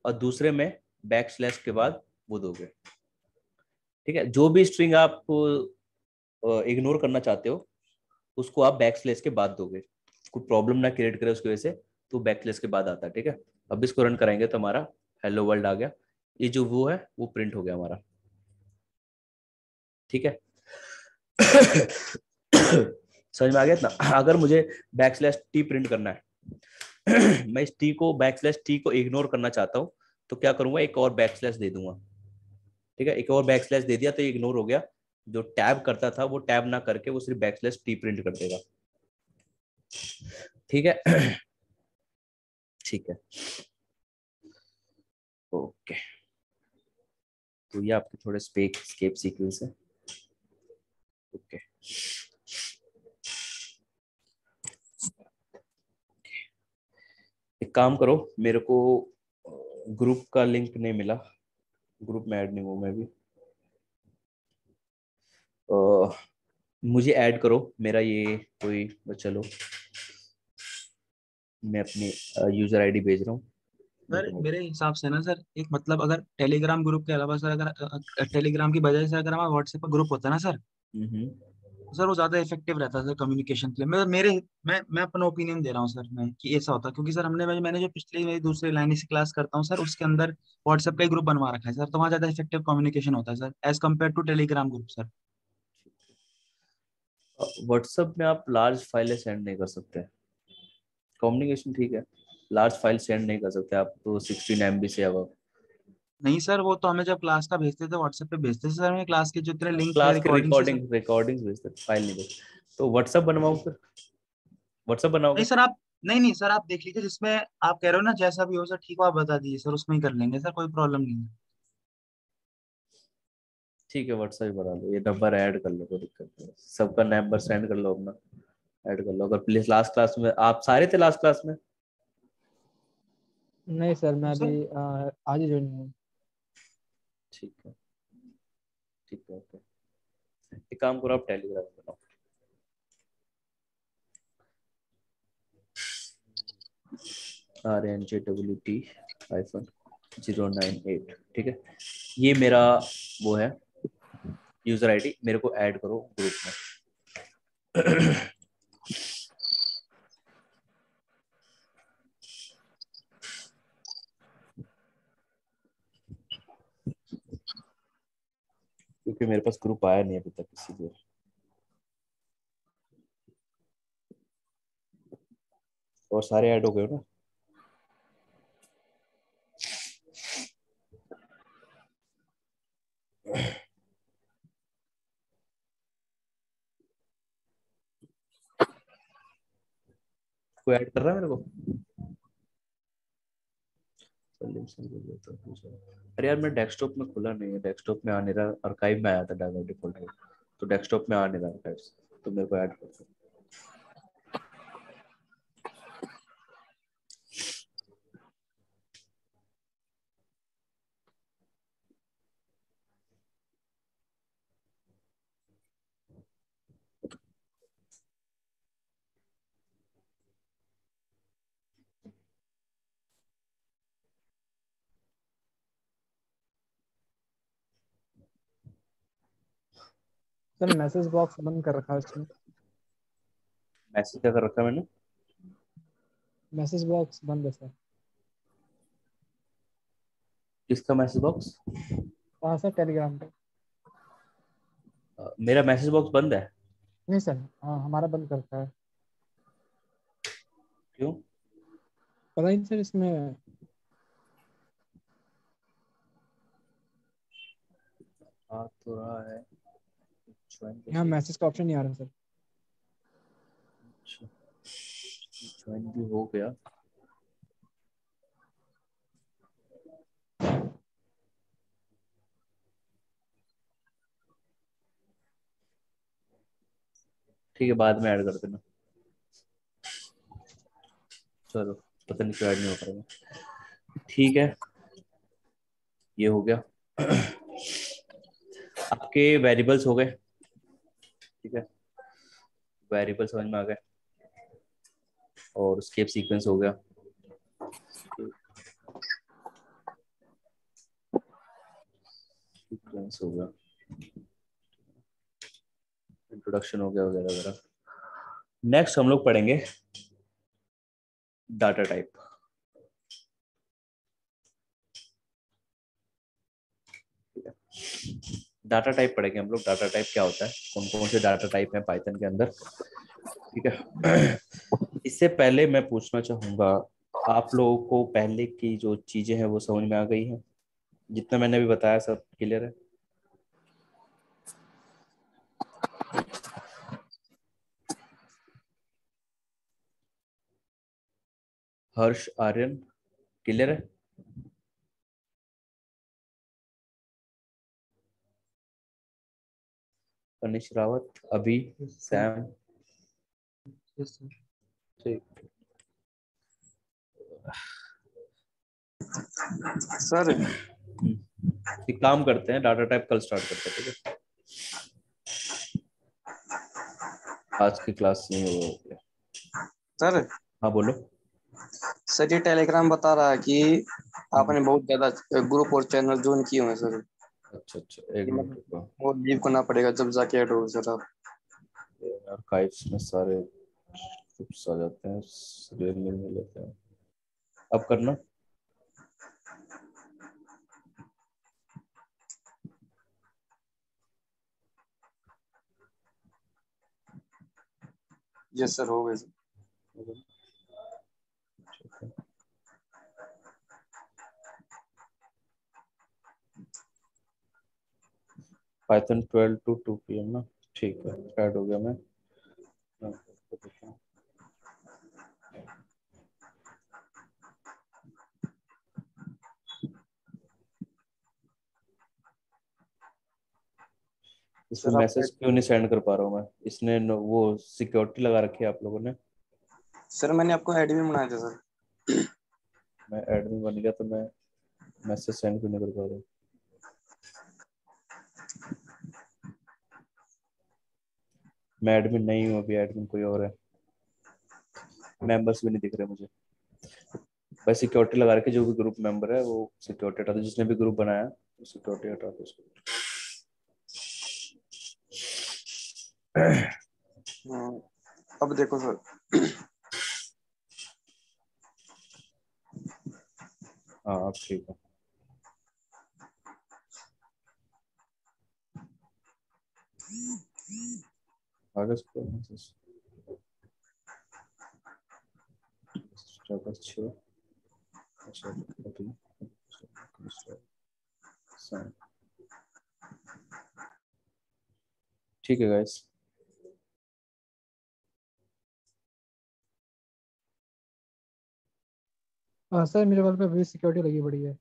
और दूसरे में बैक स्लैश के बाद वो दोगे, ठीक है। जो भी स्ट्रिंग आप इग्नोर करना चाहते हो उसको आप बैक स्लैश के बाद दोगे, कोई प्रॉब्लम ना क्रिएट करे उसकी वजह से, तो बैक स्लैश के बाद आता है, ठीक है। अब इसको रन करेंगे तो हमारा हेलो वर्ल्ड आ गया, ये जो वो है वो प्रिंट हो गया हमारा, ठीक है। समझ में आ गया इतना? अगर मुझे बैक स्लैश टी प्रिंट करना है, मैं इस टी को, बैक स्लैश टी को इग्नोर करना चाहता हूँ, तो क्या करूंगा, एक और बैक स्लैश दे दूंगा, ठीक है। एक और बैक स्लैश दे दिया तो ये इग्नोर हो गया, जो टैब करता था वो टैब ना करके वो सिर्फ बैक स्लैश टी प्रिंट कर देगा, ठीक है। ठीक है, ओके। तो ये आपके थोड़े स्केप सीक्वेंस है, ओके। एक काम करो, मेरे को ग्रुप का लिंक नहीं मिला, ग्रुप में ऐड नहीं हूँ मैं भी, मुझे ऐड करो, मेरा ये कोई, चलो मैं अपनी यूजर आईडी भेज रहा हूँ। सर मेरे हिसाब से ना सर, एक मतलब अगर टेलीग्राम ग्रुप के अलावा सर, अगर टेलीग्राम की बजाय से अगर हमारा व्हाट्सएप पर ग्रुप होता है ना सर, हम्म। तो सर वो ज्यादा इफेक्टिव रहता है सर कम्युनिकेशन के लिए। मैं अपना ओपिनियन दे रहा हूँ सर, मैं कि ऐसा होता है, क्योंकि सर मैंने जो पिछली मेरी दूसरी लाइन से क्लास करता हूँ सर, उसके अंदर व्हाट्सएप का ही ग्रुप बनवा रखा है सर, तो वहाँ ज्यादा इफेक्टिव कम्युनिकेशन होता है sir, as compare to Telegram group sir. WhatsApp में आप लार्ज फाइलें सेंड नहीं कर सकते, कम्युनिकेशन ठीक है, लार्ज फाइल सेंड नहीं कर सकते आप, तो 16 MB से अब नहीं सर, वो तो हमें जब क्लास का भेजते थे व्हाट्सएप पे भेजते थे सर, हमें क्लास के जितने लिंक थे क्लास के रिकॉर्डिंग से सर। रिकॉर्डिंग्स भेजते, फाइल नहीं भेजते, तो व्हाट्सएप बनवाओ फिर, व्हाट्सएप नहीं बनाओगे। सर आप, नहीं सर आप देख लीजिए जिसमें आप कह रहे हो ना, जैसा भी हो सर ठीक हो, आप बता दीजिए सर, उसमें ही कर लेंगे सर, कोई प्रॉब्लम नहीं है। ठीक है, व्हाट्सएप ही बना लो, ये नंबर ऐड कर लो, कोई दिक्कत नहीं है। सबका नंबर सेंड कर लो अपना, ऐड कर लो। अगर प्लीज लास्ट क्लास में आप सारे थे, लास्ट क्लास में? नहीं सर, मैं सर अभी आज ही ज्वाइन हूँ। ठीक है, ठीक है, ओके। एक काम करो, आप टेलीग्राम बनाओ। RNJWT-098, ठीक है। ये मेरा वो है यूजर आईडी, मेरे को ऐड करो ग्रुप में। क्योंकि मेरे पास ग्रुप आया नहीं अभी तक इसीलिए। और सारे ऐड हो गए हो ना? कोई ऐड कर रहा है मेरे को? अरे यार, मैं डेस्कटॉप में खुला नहीं है, डेस्कटॉप में आ नहीं रहा, आर्काइव में आया था बाय डिफॉल्ट, तो डेस्कटॉप में आ नहीं रहा आर्काइव, तो मेरे को ऐड कर दो। सर मैसेज बॉक्स बंद कर रखा है उसमें। मैसेज क्या कर रखा है मैंने? मैसेज बॉक्स बंद है सर। किसका मैसेज बॉक्स? हाँ सर, टेलीग्राम पे। मेरा मैसेज बॉक्स बंद है? नहीं सर, हाँ हमारा बंद कर रखा है। क्यों? पता नहीं सर इसमें। आ तो रहा है, ज्वाइन यहाँ कैसे हो? मैसेज का ऑप्शन नहीं आ रहा सर। ज्वाइन भी हो गया। ठीक है, बाद में ऐड कर देना। चलो, पता नहीं क्यों ऐड नहीं हो पाएगा। ठीक है, ये हो गया। आपके वेरिएबल्स हो गए, ठीक है, वेरिएबल समझ में आ गए, और स्केप सीक्वेंस हो गया, सीक्वेंस हो गया, इंट्रोडक्शन हो गया, वगैरह वगैरह। नेक्स्ट हम लोग पढ़ेंगे डाटा टाइप। डाटा टाइप पढ़ेंगे हम लोग। डाटा टाइप क्या होता है, कौन कौन से डाटा टाइप हैं पाइथन के अंदर, ठीक है। इससे पहले मैं पूछना चाहूंगा, आप लोगों को पहले की जो चीजें हैं वो समझ में आ गई हैं? जितना मैंने अभी बताया सब क्लियर है? हर्ष, आर्यन, क्लियर है? कनिष रावत, अभी, सैम, ठीक। सर एक काम करते हैं, डाटा टाइप कल स्टार्ट करते हैं, ठीक है? आज की क्लास नहीं हो गया। सर हाँ बोलो। सर ये टेलीग्राम बता रहा है कि आपने बहुत ज्यादा ग्रुप और चैनल ज्वाइन किए हुए हैं सर। अच्छा अच्छा, एक ये मिनट मतलब रुको। वो लीव करना पड़ेगा जब जाके ऐड होगा सर आप। आर्काइव्स में सारे ग्रुप्स आ जाते हैं, सीरियल में लेते हैं। अब करना। यस सर हो गए सर। पाइथन 12 to 2 PM ना, ठीक है, ऐड हो गया मैं। इसमें सर आप मैसेज क्यों नहीं सेंड कर पा रहा हूँ मैं? इसने वो सिक्योरिटी लगा रखी है आप लोगों ने। सर मैंने आपको ऐड भी बनाया था सर। मैं एडमिन बन गया तो मैं मैसेज सेंड क्यों नहीं कर पा रहा हूँ? मैं एडमिन नहीं हूँ अभी, एडमिन कोई और है। मेंबर्स भी नहीं दिख रहे मुझे। बस सिक्योरिटी लगा रखी, जो भी ग्रुप मेंबर है वो सिक्योरिटी हटा दो, जिसने भी ग्रुप बनाया वो सिक्योरिटी हटा दो उसको। हाँ, अब देखो सर। हाँ अब ठीक है। आगे इसको बस 6। अच्छा अभी ठीक है गाइस। हाँ सर, मेरे वाले पे अभी सिक्योरिटी लगी पड़ी है।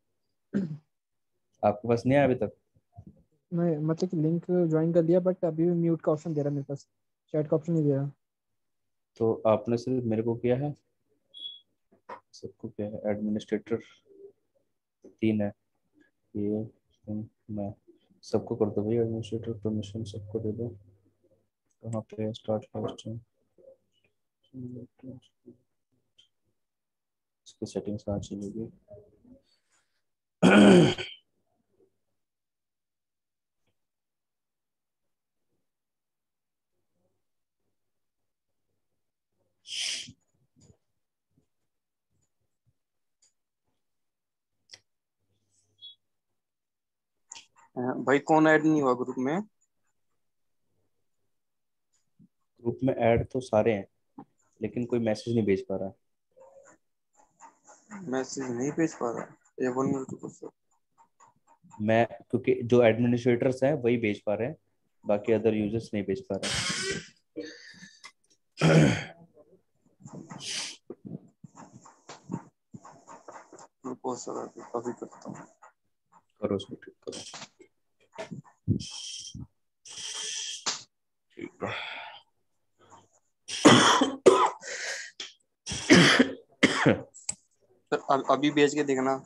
आपके पास नहीं आया अभी तक? मैं मतलब कि लिंक ज्वाइन कर लिया, बट अभी भी म्यूट का ऑप्शन दे रहा है मेरे पास। चैट का ऑप्शन नहीं दे रहा। तो आपने सिर्फ मेरे को किया है? सबको किया है? एडमिनिस्ट्रेटर 3 है, ये तुम, मैं, सबको कर दो भाई एडमिनिस्ट्रेटर परमिशन, सबको दे दो। कहाँ पे स्टार्ट होस्टिंग, इसकी सेटिंग्स कहाँ चाहिए? भाई कौन ऐड नहीं हुआ ग्रुप में? ग्रुप में ऐड तो सारे हैं, लेकिन कोई मैसेज नहीं भेज पा रहा है। मैसेज नहीं भेज पा रहा? ये 1 मिनट रुको सर। मैं, क्योंकि जो एडमिनिस्ट्रेटर्स हैं वही भेज पा रहे हैं, बाकी अदर यूजर्स नहीं भेज पा रहे हैं। रुको सर, अभी करता हूँ। करो उसको ठीक करो। ठीक है। सर अभी भेज के देखना।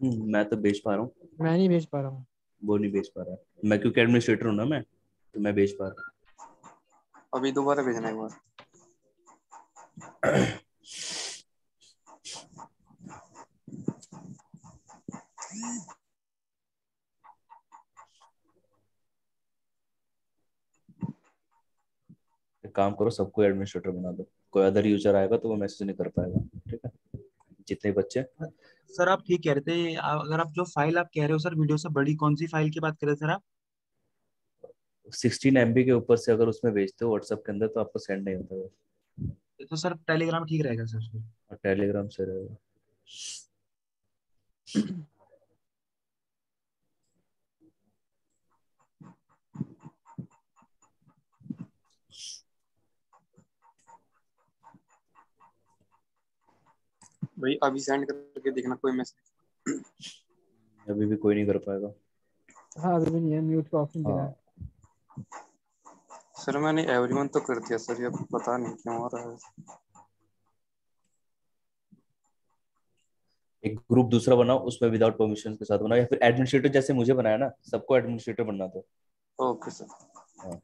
मैं तो भेज पा रहा हूँ, मैं नहीं भेज पा रहा हूँ। वो नहीं भेज पा रहा है। मैं क्योंकि एडमिनिस्ट्रेटर हूँ ना मैं, तो मैं भेज पा रहा हूँ। अभी दोबारा भेजना एक बार। एक काम करो, सबको एडमिनिस्ट्रेटर बना दो, कोई अदर यूजर आएगा तो वो मैसेज नहीं कर पाएगा। ठीक है, जितने बच्चे। सर आप ठीक कह रहे थे, अगर आप जो फाइल आप कह रहे हो सर वीडियो से बड़ी, कौन सी फाइल की बात कर रहे थे सर आप? 16 MB के ऊपर से अगर उसमें भेजते हो व्हाट्सएप के अंदर तो आपको सेंड नहीं होता वो। तो सर टेलीग्राम ठीक रहेगा सर उसको? और टेलीग्राम से रहेगा। भाई अभी सेंड करके देखना कोई मैसेज। अभी भी कोई नहीं कर पाएगा। हाँ अभी भी नहीं है, म्यूट का ऑप्शन दिखा है। हाँ, सर मैंने एवरीवन तो कर दिया सर, ये पता नहीं क्यों हो रहा है। एक ग्रुप दूसरा बनाओ, उसमें विदाउट परमिशन के साथ बनाओ, या फिर एडमिनिस्ट्रेटर जैसे मुझे बनाया ना, सबको एडमिनिस्ट्रेटर बनना दो। Okay sir. हाँ।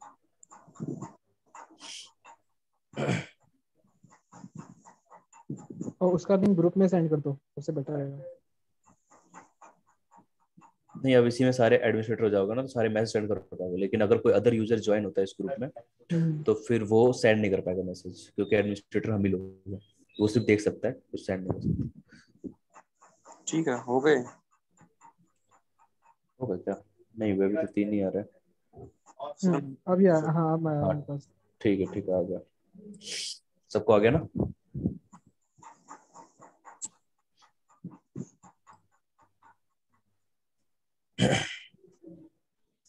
और उसका लिंक ग्रुप में सेंड कर दो, उससे बेटर रहेगा। नहीं, अब इसी में सारे एडमिनिस्ट्रेटर हो जाओगे ना तो सारे मैसेज सेंड कर पाओगे, लेकिन अगर कोई अदर यूजर ज्वाइन होता है इस ग्रुप में तो फिर वो सेंड नहीं कर पाएगा मैसेज, क्योंकि एडमिनिस्ट्रेटर हम ही लोग हैं। वो सिर्फ देख सकता है, कुछ सेंड नहीं कर सकता। ठीक है, हो गए। होगा क्या? नहीं, वे अभी तो 3 ही आ रहे हैं। सर अभी हाँ अब आया हाँ, मेरे पास। ठीक है ठीक है, आ गया। सबको आ गया ना?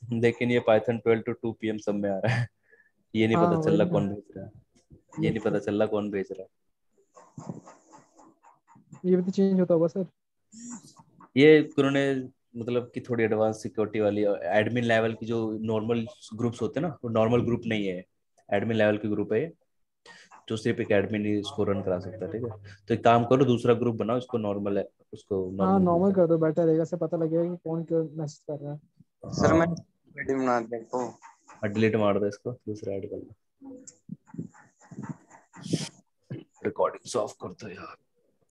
लेकिन ये पाइथन 12 to 2 PM सब में आ रहा है। ये नहीं हाँ पता चल वही रहा ना, कौन भेज रहा है। ये नहीं पता चल रहा कौन भेज रहा है। ये भी तो चेंज होता होगा सर। ये उन्होंने मतलब कि थोड़ी एडवांस सिक्योरिटी वाली एडमिन लेवल की जो नॉर्मल ग्रुप्स होते हैं ना, वो नॉर्मल ग्रुप नहीं है, एडमिन लेवल की ग्रुप है ये, जो सिर्फ एक एडमिन ही इसको रन करा सकता है। ठीक है, तो एक काम करो, दूसरा ग्रुप बनाओ, इसको नॉर्मल है, उसको हाँ नॉर्मल ग्रुप नॉर्मल है। कर दो, बेटर रहेगा, से पता लगेगा कि कौन क्यों मैसेज कर रहा है। सर हाँ, मैंने वीडियो बना दिया तो। डिलीट मार दो इसको, दूसरा ऐड कर लो। रिकॉर्डिंग ऑफ कर दो यार।